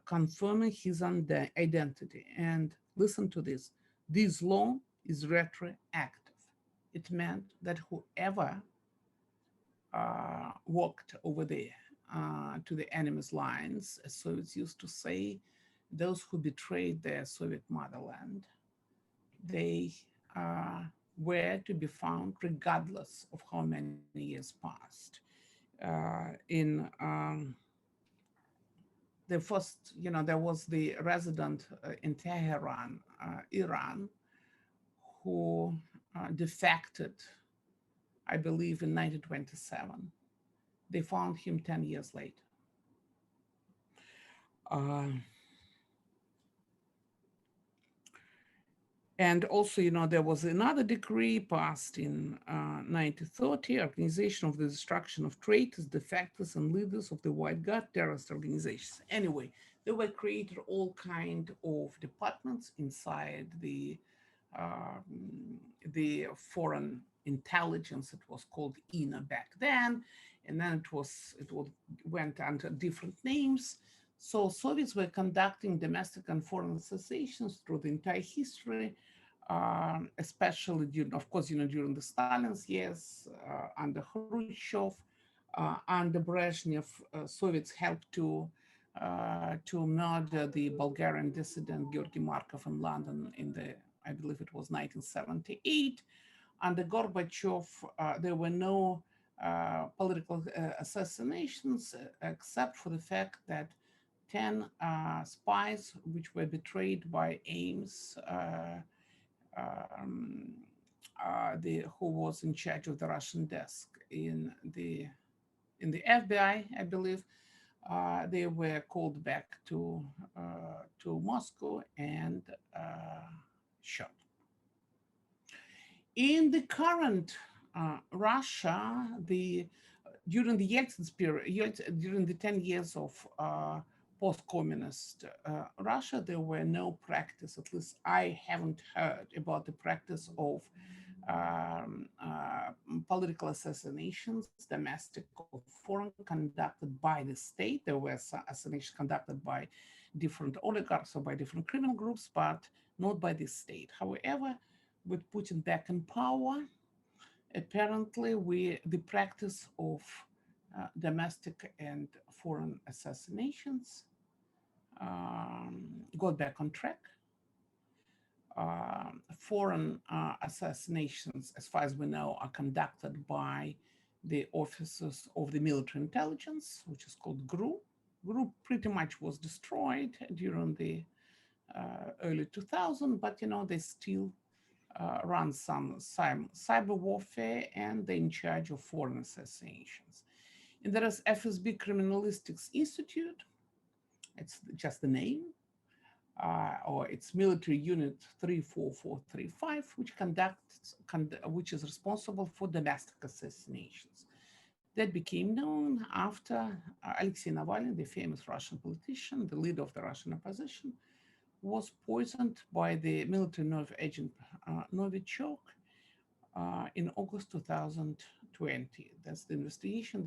confirming his identity. And listen to this, this law is retroactive. It meant that whoever walked over there to the enemy's lines, as Soviets used to say, those who betrayed their Soviet motherland, they were to be found regardless of how many years passed. In the first, there was the resident in Tehran, Iran, who defected, I believe, in 1927. They found him 10 years later. Uh, And also, there was another decree passed in 1930, Organization of the Destruction of Traitors, Defectors, and Leaders of the White Guard terrorist organizations. Anyway, there were created all kind of departments inside the foreign intelligence. It was called INA back then, and then it went under different names. So Soviets were conducting domestic and foreign associations through the entire history, especially during, of course, during the Stalin's years, under Khrushchev, under Brezhnev, Soviets helped to murder the Bulgarian dissident Georgy Markov in London in I believe it was 1978. Under Gorbachev, there were no political assassinations except for the fact that 10 spies which were betrayed by Ames, who was in charge of the Russian desk in the FBI, I believe, they were called back to Moscow and shot. In the current Russia, during the Yeltsin's period, during the 10 years of post-communist Russia, there were no practice, at least I haven't heard about the practice of political assassinations, domestic or foreign, conducted by the state. There were assassinations conducted by different oligarchs or by different criminal groups, but not by the state. However, with Putin back in power, apparently the practice of domestic and foreign assassinations got back on track. Foreign assassinations, as far as we know, are conducted by the officers of the military intelligence, which is called GRU. GRU pretty much was destroyed during the early 2000s, but they still run some cyber warfare, and they're in charge of foreign assassinations. And there is FSB Criminalistics Institute. It's just the name, or it's Military Unit 34435, which is responsible for domestic assassinations. That became known after Alexei Navalny, the famous Russian politician, the leader of the Russian opposition, was poisoned by the military nerve agent Novichok in August 2020. That's the investigation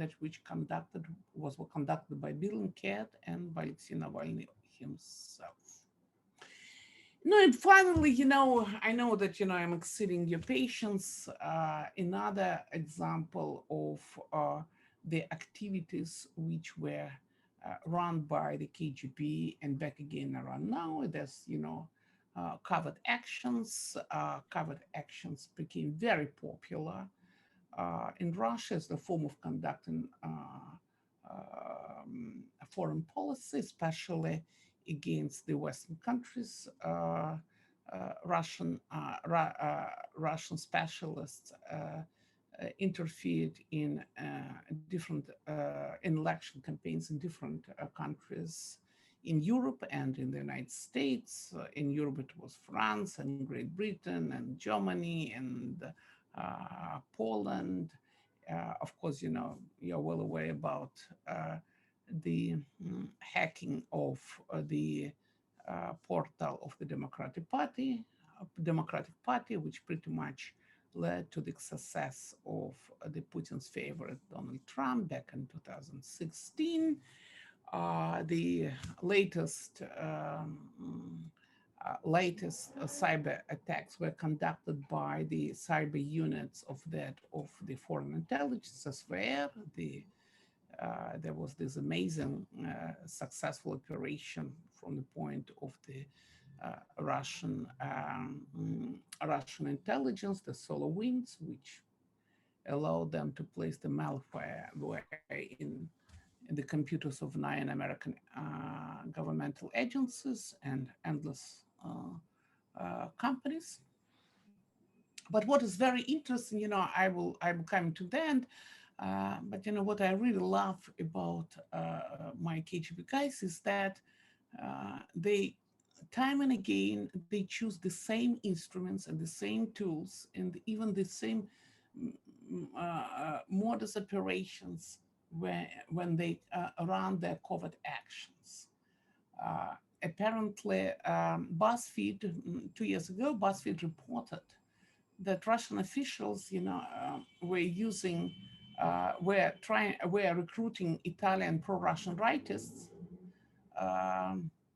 was conducted by Bellingcat and by Alexei Navalny himself. And finally, I know that, I'm exceeding your patience. Another example of the activities which were run by the KGB and back again around now, there's, covert actions. Covert actions became very popular in Russia as a form of conducting foreign policy, especially against the Western countries. Russian specialists interfered in different in election campaigns in different countries in Europe and in the United States. In Europe, it was France and Great Britain and Germany and Poland. Of course, you're well aware about the hacking of the portal of the Democratic Party, which pretty much led to the success of the Putin's favorite Donald Trump back in 2016. The latest cyber attacks were conducted by the cyber units of the Foreign Intelligence SVR. There was this amazing successful operation from the point of the Russian intelligence, the SolarWinds, which allowed them to place the malware in the computers of 9 American governmental agencies and endless companies. But what is very interesting, I'm coming to the end, but what I really love about my KGB guys is that they, time and again, they choose the same instruments and the same tools and even the same modus operations when they run their covert actions. Apparently, BuzzFeed, 2 years ago, BuzzFeed reported that Russian officials, were recruiting Italian pro-Russian rightists,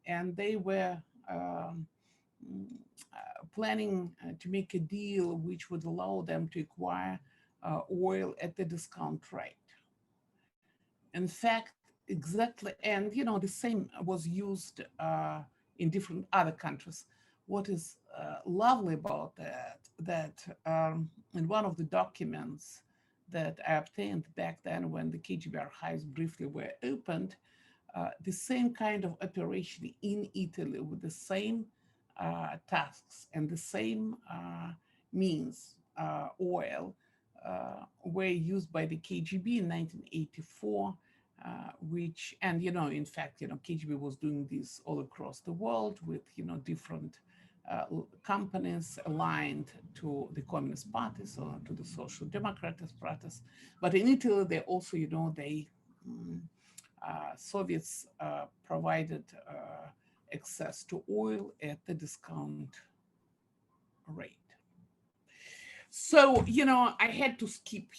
and they were planning to make a deal which would allow them to acquire oil at the discount rate. In fact, exactly, and the same was used in different other countries. What is lovely about that in one of the documents that I obtained back then when the KGB archives briefly were opened, the same kind of operation in Italy with the same tasks and the same means, oil, were used by the KGB in 1984, which, and in fact, KGB was doing this all across the world with, different companies aligned to the Communist parties or to the Social Democratic parties. But in Italy, they also, Soviets provided access to oil at the discount rate. So, I had to skip,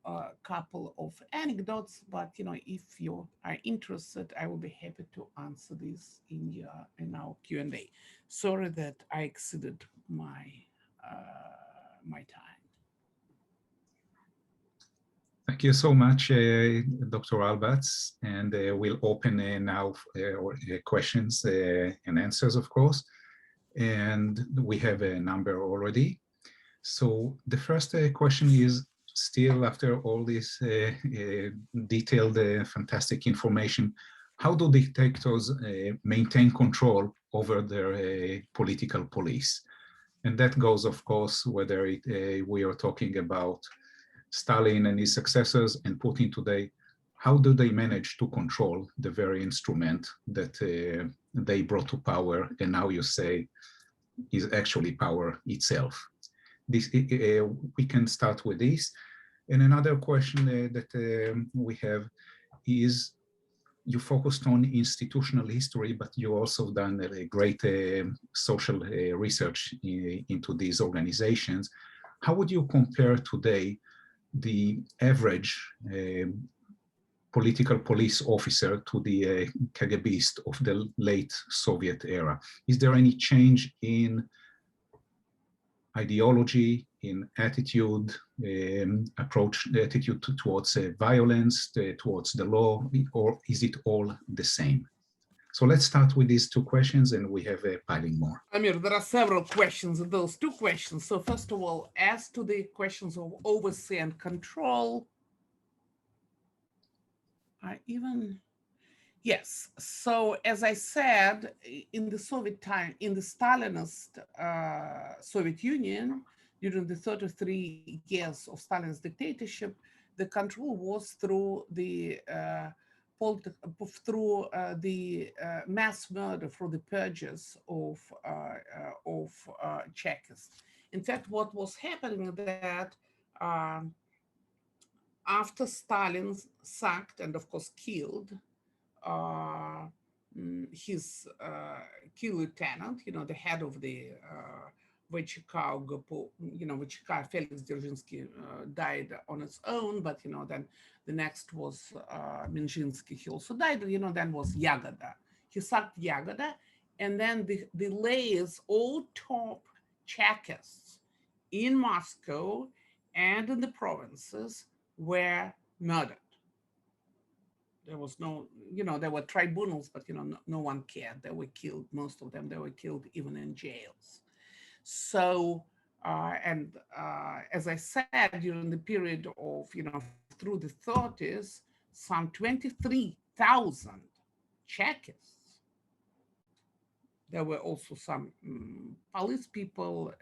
a couple of anecdotes, but if you are interested, I will be happy to answer this in our Q&A. Sorry that I exceeded my time. Thank you so much, Dr. Albats, and we'll open now questions and answers, of course, and we have a number already. So the first question is, still after all this detailed, fantastic information, how do dictators maintain control over their political police? And that goes, of course, whether we are talking about Stalin and his successors and Putin today, how do they manage to control the very instrument that they brought to power and now you say is actually power itself? This, we can start with this. And another question that we have is, you focused on institutional history, but you also done a great social research into these organizations. How would you compare today the average political police officer to the KGBist of the late Soviet era? Is there any change in ideology, in attitude, approach, the attitude towards violence, towards the law, or is it all the same? So let's start with these two questions and we have piling more. Amir, there are several questions in those two questions. So first of all, as to the questions of oversee and control, Yes. So as I said, in the Soviet time, in the Stalinist Soviet Union, during the 33 years of Stalin's dictatorship, the control was through the mass murder, through the purges of Czechs. In fact, what was happening that um, after Stalin sacked and, of course, killed uh, his key lieutenant, the head of the VCK, VCK, Felix Dzerzhinsky died on its own, but, then the next was Minzhinsky, he also died, then was Yagoda. He sacked Yagoda, and then the layers, all top Chekists in Moscow and in the provinces were murdered. There was no, there were tribunals, but, no one cared. They were killed, most of them, they were killed even in jails. So, and as I said, during the period of, through the 30s, some 23,000 Chekists. There were also some police people,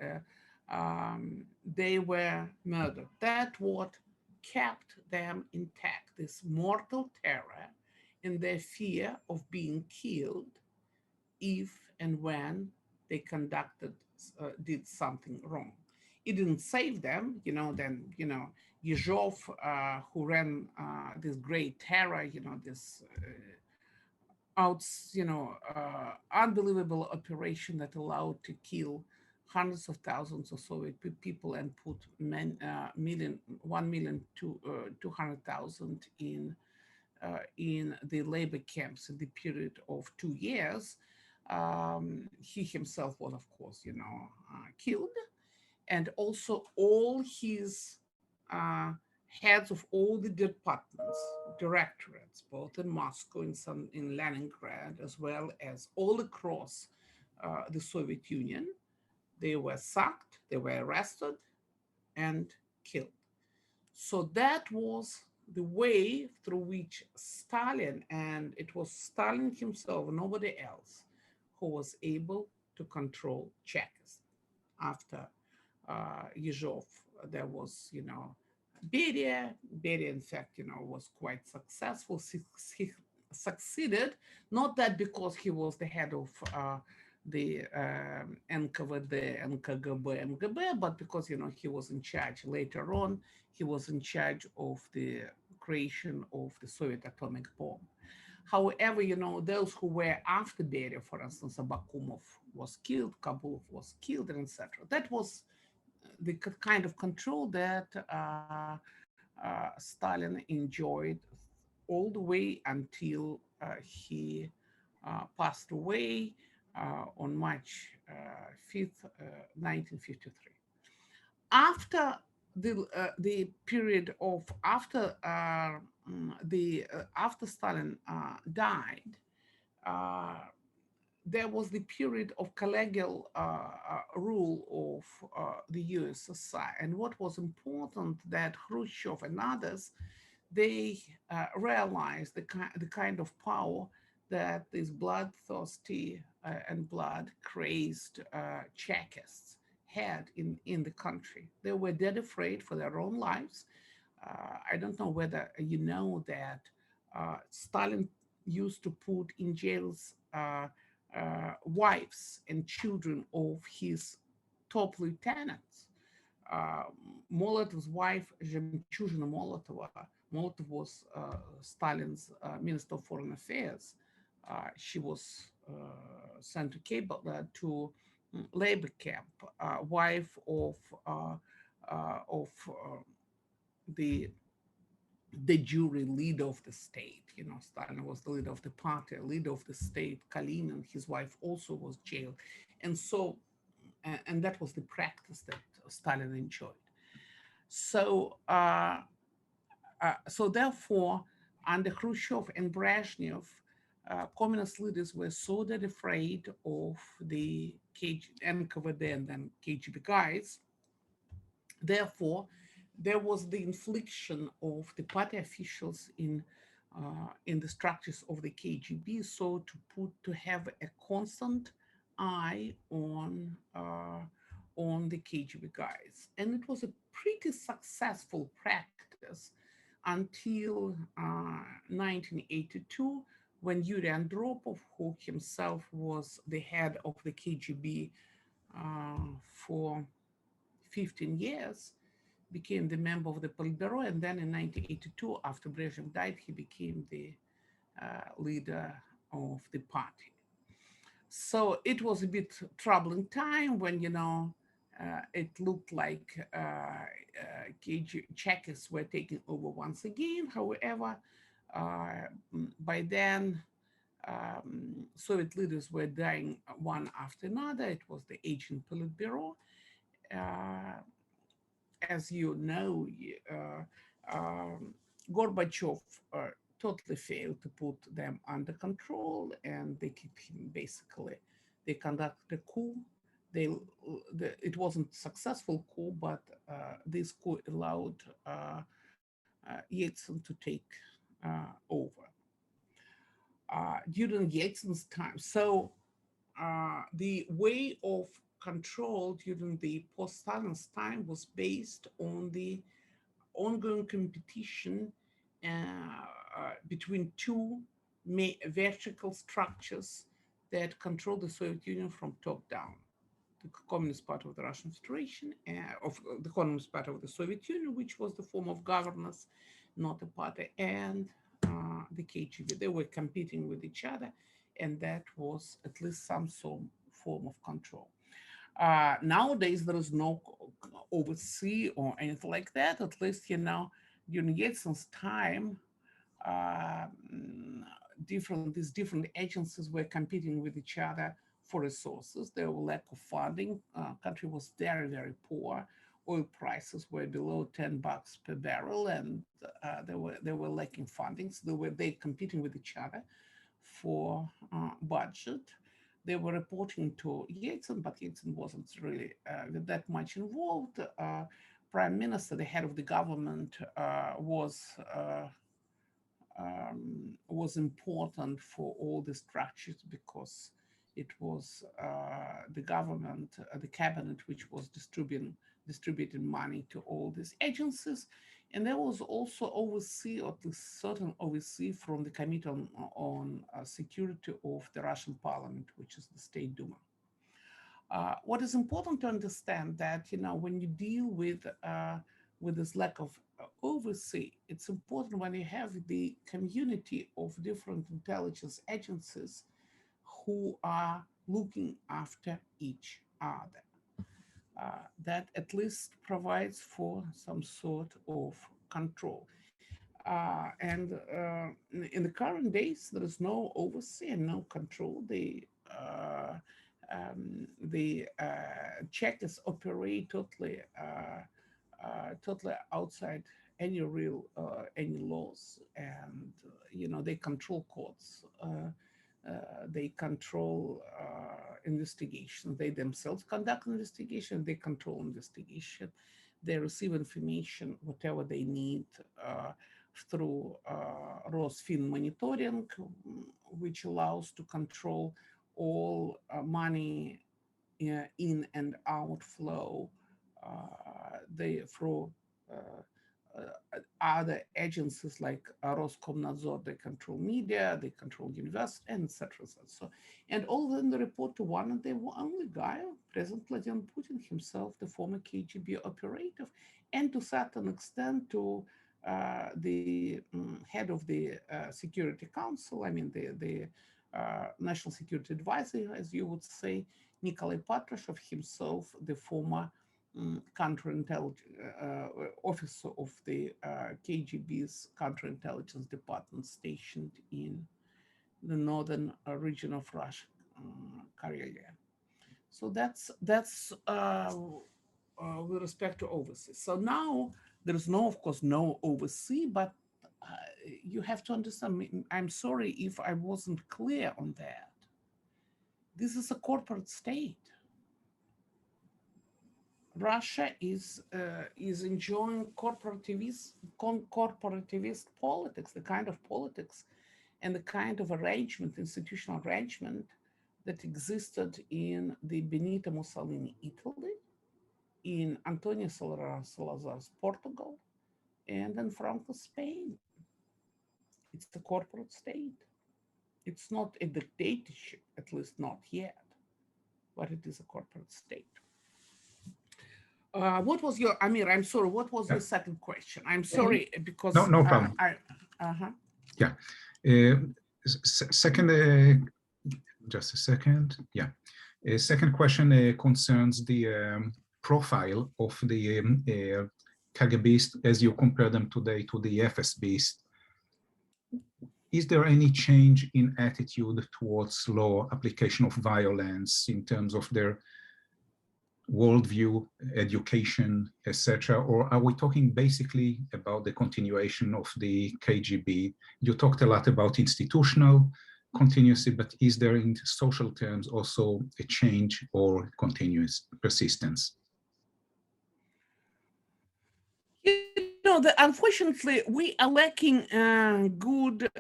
they were murdered. That what kept them intact, this mortal terror and their fear of being killed if and when they did something wrong. It didn't save them, then, Yezhov, who ran this great terror, this unbelievable operation that allowed to kill hundreds of thousands of Soviet people and put 1,000,000 to 200,000 in the labor camps in the period of 2 years. He himself was, of course, killed, and also all his heads of all the departments, directorates, both in Moscow and some in Leningrad, as well as all across the Soviet Union. They were sacked, they were arrested and killed. So that was the way through which Stalin, and it was Stalin himself, nobody else, who was able to control Czechs. After Yezhov, there was, Beria. Beria, in fact, was quite successful. He succeeded, not that because he was the head of the NKVD, NKGB, MGB, but because, he was in charge later on. He was in charge of the creation of the Soviet atomic bomb. However, those who were after Beria, for instance, Abakumov was killed, Kabulov was killed, and etc. That was the kind of control that Stalin enjoyed all the way until he passed away on March 5th, 1953. After the period of after Stalin died, uh, there was the period of collegial rule of the USSR. And what was important that Khrushchev and others, they realized the kind of power that these bloodthirsty and blood-crazed Chekists had in the country. They were dead afraid for their own lives. I don't know whether you know that Stalin used to put in jails wives and children of his top lieutenants. Uh, Molotov's wife, Жемчужина Molotova, Molotov was Stalin's Minister of Foreign Affairs. She was sent to labor camp, wife of the de jure leader of the state. Stalin was the leader of the party, leader of the state. Kalinin, his wife, also was jailed. And so, and that was the practice that Stalin enjoyed. So, so therefore, under Khrushchev and Brezhnev, communist leaders were so that afraid of the NKVD and then KGB guys. Therefore, there was the infliction of the party officials in in the structures of the KGB, so to have a constant eye on the KGB guys, and it was a pretty successful practice until 1982, when Yuri Andropov, who himself was the head of the KGB for 15 years, became the member of the Politburo, and then in 1982, after Brezhnev died, he became the leader of the party. So it was a bit troubling time when, it looked like Czechs were taking over once again. However, by then, Soviet leaders were dying one after another. It was the aging Politburo. Uh, as you know, Gorbachev totally failed to put them under control, and they keep him basically. They conducted a coup. It wasn't successful coup, but this coup allowed Yeltsin to take over during Yeltsin's time. So the way of control during the post-Stalin's time was based on the ongoing competition between two vertical structures that control the Soviet Union from top down. The Communist Party of the Russian Federation, of the Communist Party of the Soviet Union, which was the form of governance, not a party, and the KGB. They were competing with each other, and that was at least some form of control. Nowadays, there is no oversee or anything like that. At least, during Yeltsin's time, these different agencies were competing with each other for resources. There was lack of funding. Country was very, very poor. Oil prices were below $10 per barrel, and they were lacking funding. So they competing with each other for budget. They were reporting to Yeltsin, but Yeltsin wasn't really that much involved. Prime Minister, the head of the government, was important for all the structures, because it was the government, the cabinet, which was distributing money to all these agencies. And there was also oversee, or at least certain oversee, from the Committee on Security of the Russian Parliament, which is the State Duma. What is important to understand that, when you deal with this lack of oversee, it's important when you have the community of different intelligence agencies who are looking after each other. That at least provides for some sort of control. And in the current days, there is no oversee and no control. The Czechs operate totally outside any laws, and they control courts. They control investigation. They themselves conduct investigation. They control investigation. They receive information, whatever they need, through Rosfin monitoring, which allows to control all money in and outflow. Through other agencies like Roskomnadzor, they control media, they control university, and etc. So, and all of them report to one and the only guy, President Vladimir Putin himself, the former KGB operative, and to a certain extent to the head of the Security Council, I mean the National Security Advisor, as you would say, Nikolai Patrushev himself, the former counterintelligence officer of the KGB's counterintelligence department stationed in the northern region of Russia, Karelia. So that's with respect to overseas. So now there is of course, no overseas, but you have to understand. I'm sorry if I wasn't clear on that. This is a corporate state. Russia is enjoying corporativist politics, the kind of politics and the kind of arrangement, institutional arrangement that existed in the Benito Mussolini Italy, in Antonio Salazar's Portugal, and in Franco's Spain. It's a corporate state. It's not a dictatorship, at least not yet, but it is a corporate state. What was your, Amir, I'm sorry, what was your Yeah. second question? I'm sorry, because No problem. Uh-huh. Yeah. Second, just a second. Yeah. Second question concerns the profile of the KGBists as you compare them today to the FSBs. Is there any change in attitude towards law, application of violence in terms of their worldview, education, etc.? Or are we talking basically about the continuation of the KGB? You talked a lot about institutional continuity, but is there in social terms also a change or continuous persistence? Unfortunately, we are lacking good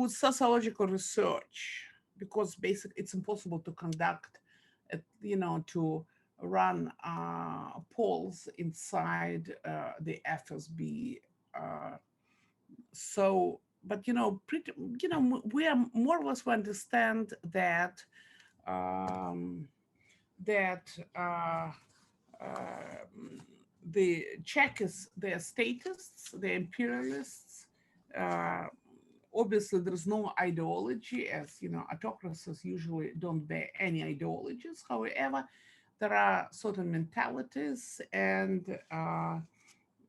sociological research, because basically it's impossible to conduct, to run polls inside the FSB. But we are more or less, we understand that that the Czechs, they're statists, they're imperialists. Obviously, there's no ideology, as autocracies usually don't bear any ideologies. However, there are certain mentalities and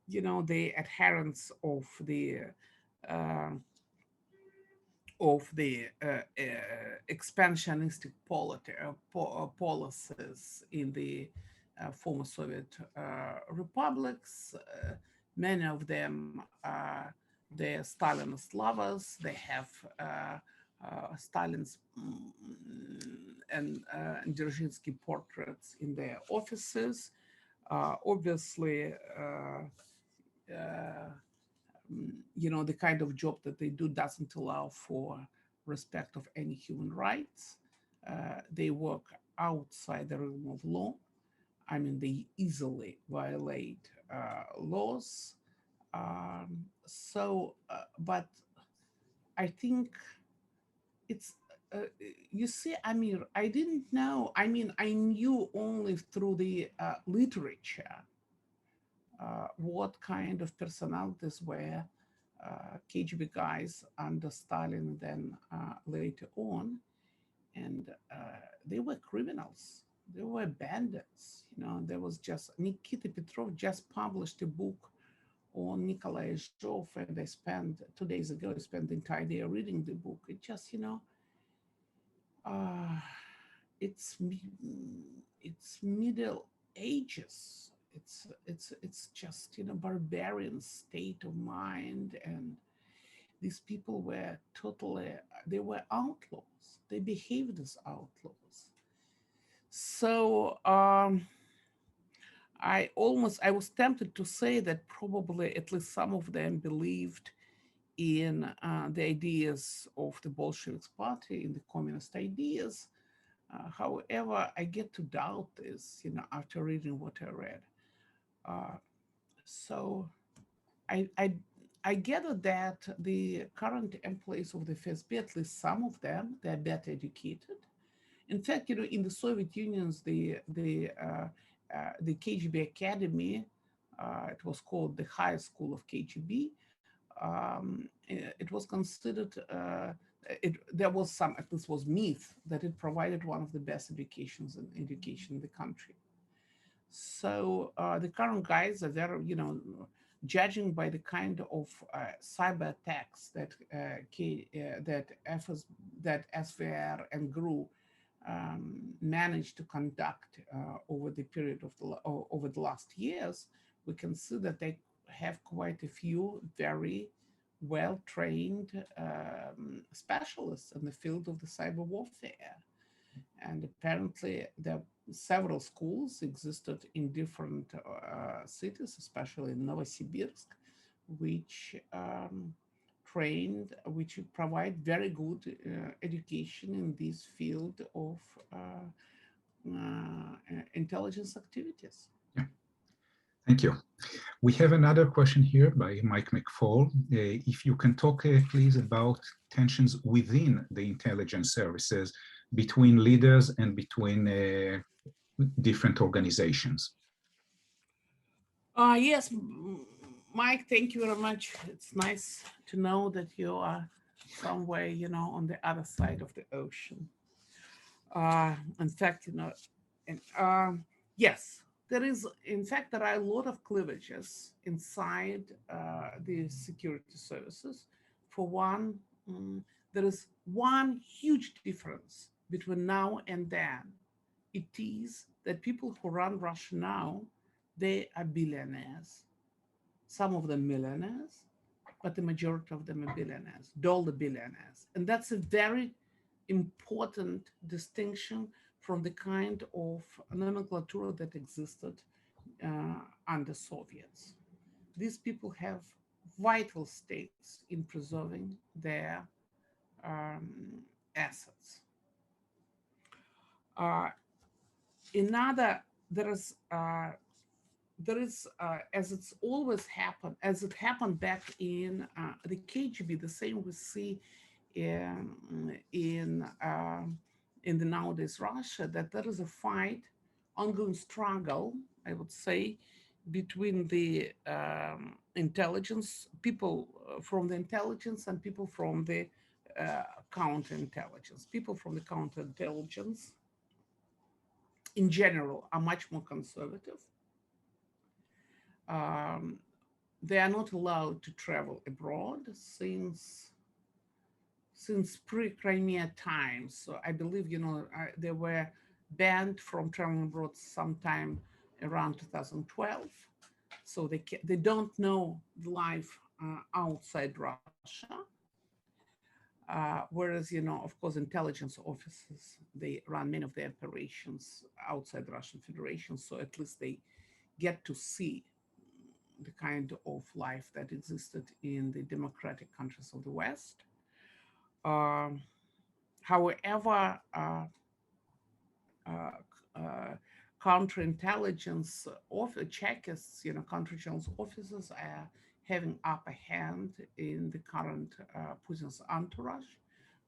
the adherents of the expansionistic policies in the former Soviet republics. Many of them they're Stalinist lovers. They have Stalin's and Dzerzhinsky portraits in their offices. Obviously, the kind of job that they do doesn't allow for respect of any human rights. They work outside the realm of law. I mean, they easily violate laws. But I think it's, you see, Amir, I didn't know. I mean, I knew only through the literature what kind of personalities were KGB guys under Stalin, and then later on. And they were criminals. They were bandits. There was just Nikita Petrov just published a book on Nikolai Zhov, and I spent 2 days ago, I spent the entire day reading the book. It just, it's Middle Ages. It's just barbarian state of mind, and these people were they were outlaws. They behaved as outlaws. So I was tempted to say that probably at least some of them believed in the ideas of the Bolshevik party, in the communist ideas. However, I get to doubt this, after reading what I read. So I gather that the current employees of the FSB, at least some of them, they're better educated. In fact, in the Soviet Union, the KGB Academy, it was called the High School of KGB. It was considered, there was some, at least was myth, that it provided one of the best educations in education in the country. So the current guys are there, judging by the kind of cyber attacks that SVR and GRU managed to conduct over the period of over the last years, we can see that they have quite a few very well-trained specialists in the field of the cyber warfare. And apparently they're several schools existed in different cities, especially in Novosibirsk, which which provide very good education in this field of intelligence activities. Yeah, thank you. We have another question here by Mike McFall. If you can talk, please, about tensions within the intelligence services between leaders and between different organizations. Yes, Mike, thank you very much. It's nice to know that you are somewhere, on the other side of the ocean. In fact, and, yes, in fact, there are a lot of cleavages inside the security services. For one, there is one huge difference between now and then. It is that people who run Russia now, they are billionaires, some of them millionaires, but the majority of them are billionaires, dollar billionaires. And that's a very important distinction from the kind of nomenclature that existed under Soviets. These people have vital stakes in preserving their assets. Uh, another, there is, as it's always happened, as it happened back in the KGB, the same we see in the nowadays Russia, that there is a fight, ongoing struggle, I would say, between the intelligence, people from the intelligence and people from the counterintelligence. People from the counterintelligence in general are much more conservative. They are not allowed to travel abroad since pre-Crimea times. So I believe, they were banned from traveling abroad sometime around 2012. So they don't know the life outside Russia. Whereas, of course, intelligence offices, they run many of their operations outside the Russian Federation. So at least they get to see the kind of life that existed in the democratic countries of the West. However, counterintelligence Chekists, counterintelligence officers are having upper hand in the current Putin's entourage.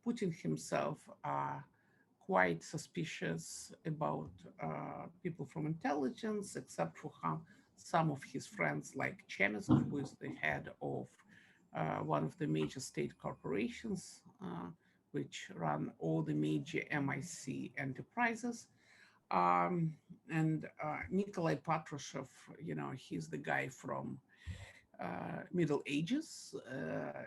Putin himself are quite suspicious about people from intelligence, except for some of his friends like Chemezov, who is the head of one of the major state corporations, which run all the major MIC enterprises. And Nikolai Patrushev, he's the guy from Middle Ages,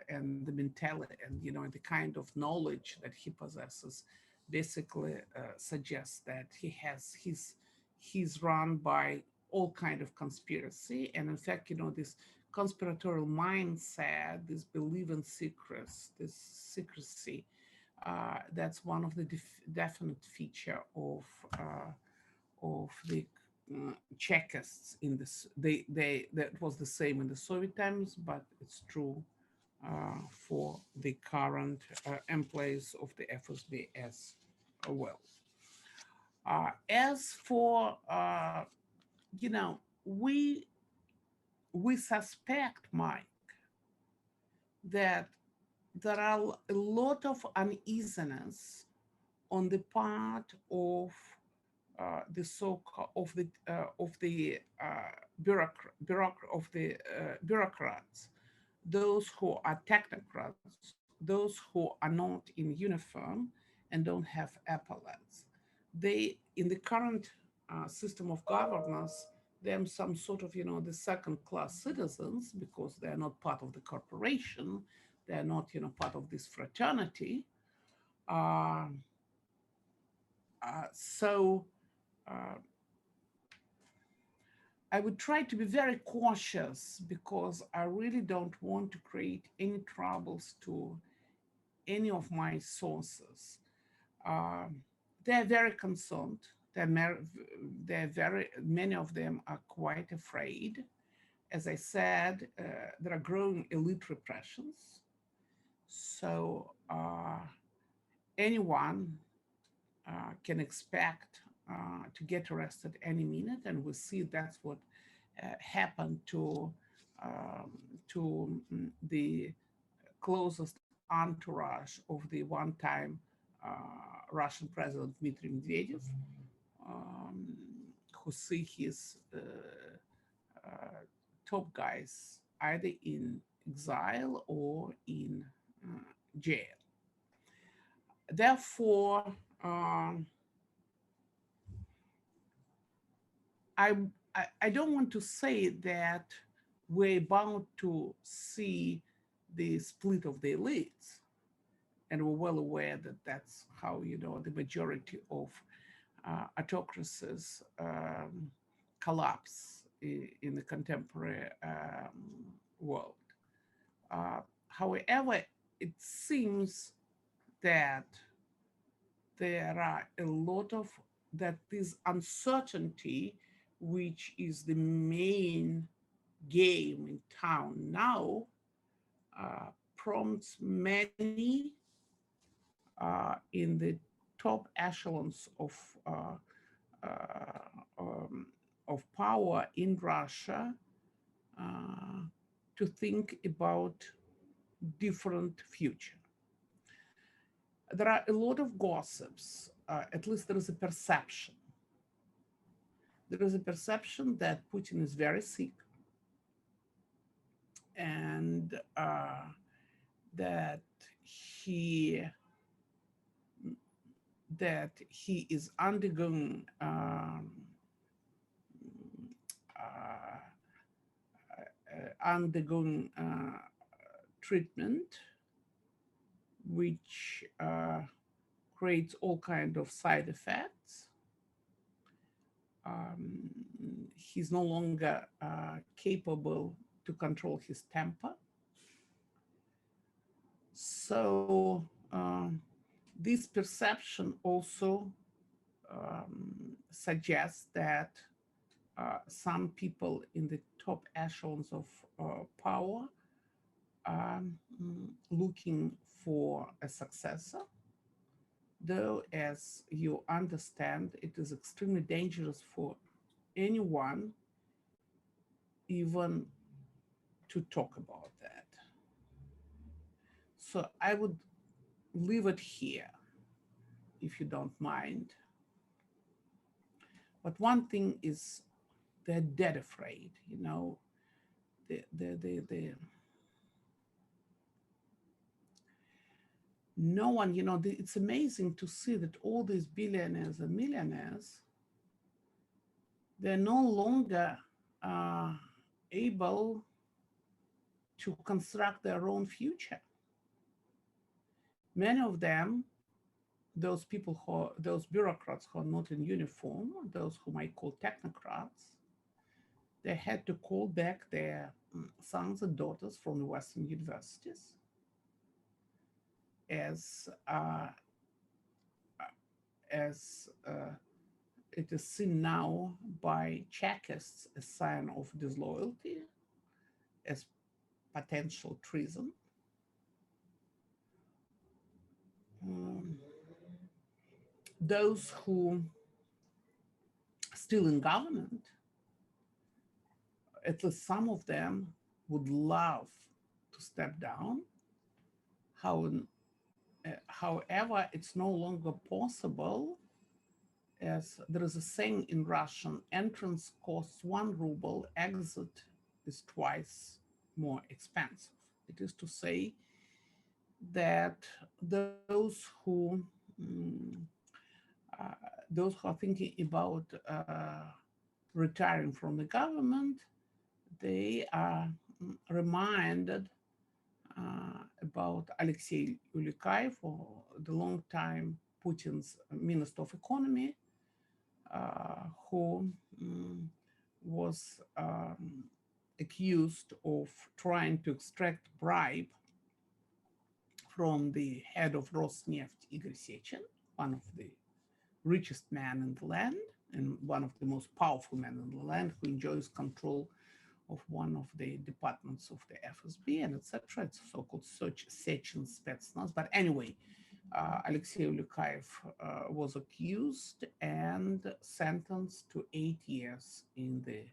and the mentality and the kind of knowledge that he possesses basically suggests that he's run by all kind of conspiracy. And in fact, this conspiratorial mindset, this belief in secrets, this secrecy, that's one of the definite feature of the Chekists in this. That was the same in the Soviet times, but it's true for the current employees of the FSB as well. As for we suspect, Mike, that there are a lot of uneasiness on the part of the bureaucrats, those who are technocrats, those who are not in uniform and don't have epaulets. They, in the current system of governance, they're some sort of, the second-class citizens because they're not part of the corporation, they're not, part of this fraternity. So I would try to be very cautious because I really don't want to create any troubles to any of my sources. They're very concerned. many of them are quite afraid. As I said, there are growing elite repressions. So anyone can expect to get arrested any minute, and we see that's what happened um, the closest entourage of the one-time Russian President Dmitry Medvedev, um, who see his top guys either in exile or in jail. Therefore, I, I don't want to say that we're about to see the split of the elites, and we're well aware that that's how, the majority of autocracies collapse in the contemporary world. However, it seems that there are a lot of that this uncertainty, which is the main game in town now, prompts many in the top echelons uh, um, of power in Russia uh, to think about different future. There are a lot of gossips, at least there is a perception. There is a perception that Putin is very sick, and that he is undergoing treatment, which creates all kind of side effects. He's no longer capable to control his temper. So this perception also suggests that some people in the top echelons of power are looking for a successor, though, as you understand, it is extremely dangerous for anyone even to talk about that. So I would leave it here, if you don't mind. But one thing is, they're dead afraid, no one, it's amazing to see that all these billionaires and millionaires, they're no longer able to construct their own future. Many of them, those bureaucrats who are not in uniform, those whom I call technocrats, they had to call back their sons and daughters from the Western universities as it is seen now by Chekists a sign of disloyalty, as potential treason. Those who still in government, at least some of them would love to step down. However, it's no longer possible, as there is a saying in Russian, entrance costs 1 ruble, exit is twice more expensive. It is to say that those who are thinking about retiring from the government, they are reminded about Alexei Ulikayev, the long time Putin's Minister of Economy, who was accused of trying to extract bribe from the head of Rosneft, Igor Sechin, one of the richest man in the land and one of the most powerful men in the land who enjoys control of one of the departments of the FSB and etc. It's so-called Sechin Spetsnaz. But anyway, Alexei Ulyukayev was accused and sentenced to 8 years in the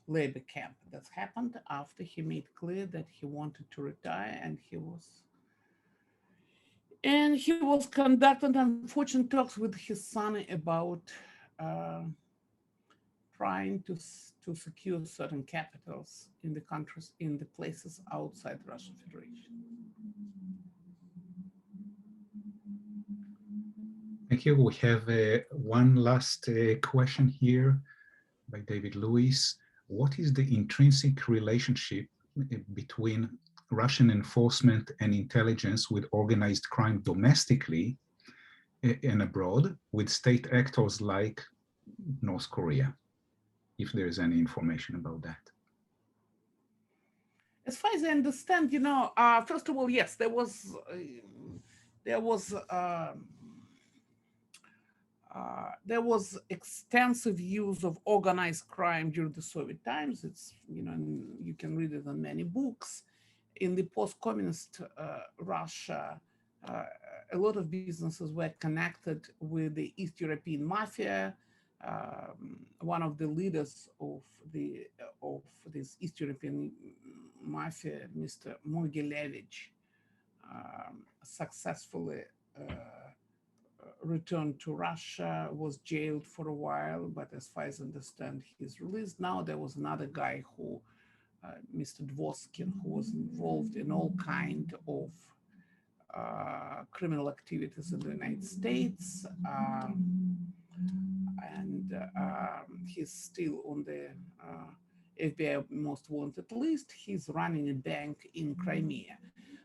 labor camp. That happened after he made clear that he wanted to retire, and he was conducting unfortunate talks with his son about uh, trying to secure certain capitals in the countries, in the places outside the Russian Federation. Thank you. We have one last question here by David Lewis. What is the intrinsic relationship between Russian enforcement and intelligence with organized crime domestically and abroad with state actors like North Korea, if there is any information about that? As far as I understand, first of all, yes, there was extensive use of organized crime during the Soviet times. It's, you can read it in many books. In the post-communist Russia, a lot of businesses were connected with the East European mafia. One of the leaders of this East European mafia, Mr. Mogilevich, successfully returned to Russia, was jailed for a while, but as far as I understand, he's released now. There was another guy who, Mr. Dvorskin, who was involved in all kind of criminal activities in the United States. And he's still on the FBI most wanted list. He's running a bank in Crimea.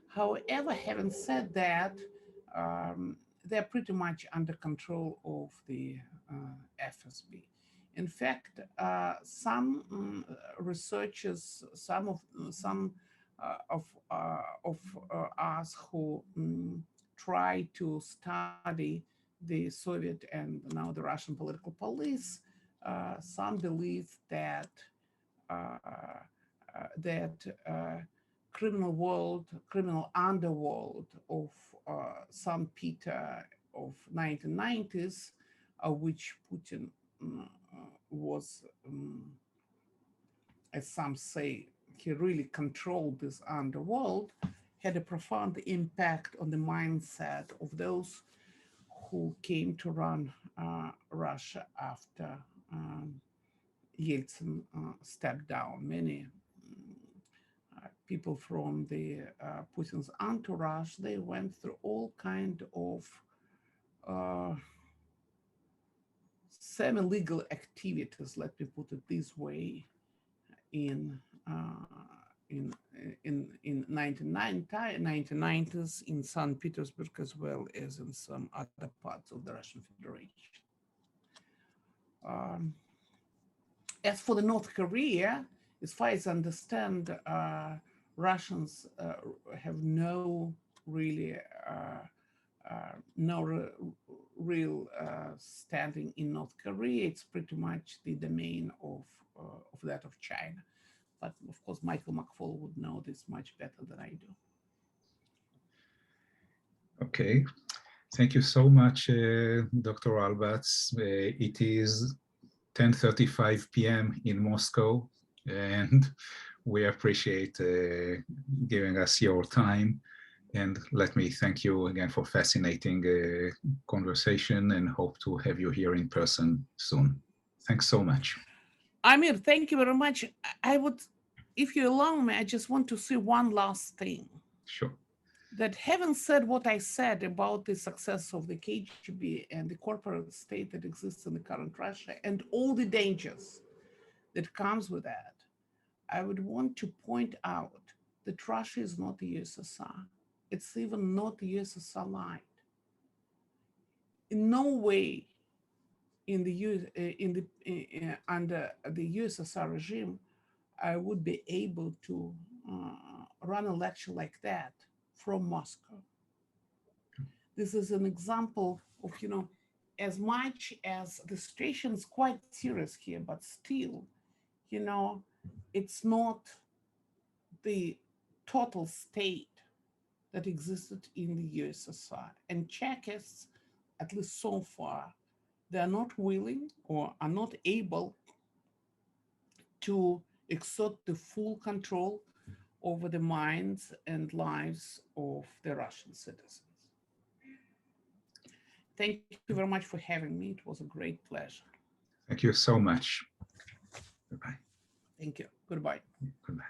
However, having said that, they're pretty much under control of the FSB. In fact, some researchers, some of us who try to study the Soviet and now the Russian political police, some believe that criminal underworld of St. Peter of 1990s, which Putin was, as some say, he really controlled this underworld, had a profound impact on the mindset of those who came to run Russia after Yeltsin stepped down. Many people from the Putin's entourage, they went through all kind of semi-legal activities, let me put it this way, in 1990s in St. Petersburg, as well as in some other parts of the Russian Federation. As for the North Korea, as far as I understand, Russians have no real standing in North Korea. It's pretty much the domain of that of China. But of course, Michael McFall would know this much better than I do. Okay, thank you so much, Dr. Albats. It is 10:35 p.m. in Moscow, and we appreciate giving us your time. And let me thank you again for fascinating conversation, and hope to have you here in person soon. Thanks so much. Amir, thank you very much. I would, if you allow me, I just want to say one last thing. Sure. That having said what I said about the success of the KGB and the corporate state that exists in the current Russia and all the dangers that comes with that, I would want to point out that Russia is not the USSR. It's even not the USSR light. In no way under the USSR regime, I would be able to run a lecture like that from Moscow. This is an example of, as much as the situation is quite serious here, but still, you know, it's not the total state that existed in the USSR. And Czechists, at least so far, they are not willing or are not able to exert the full control over the minds and lives of the Russian citizens. Thank you very much for having me. It was a great pleasure. Thank you so much. Goodbye. Thank you. Goodbye. Goodbye.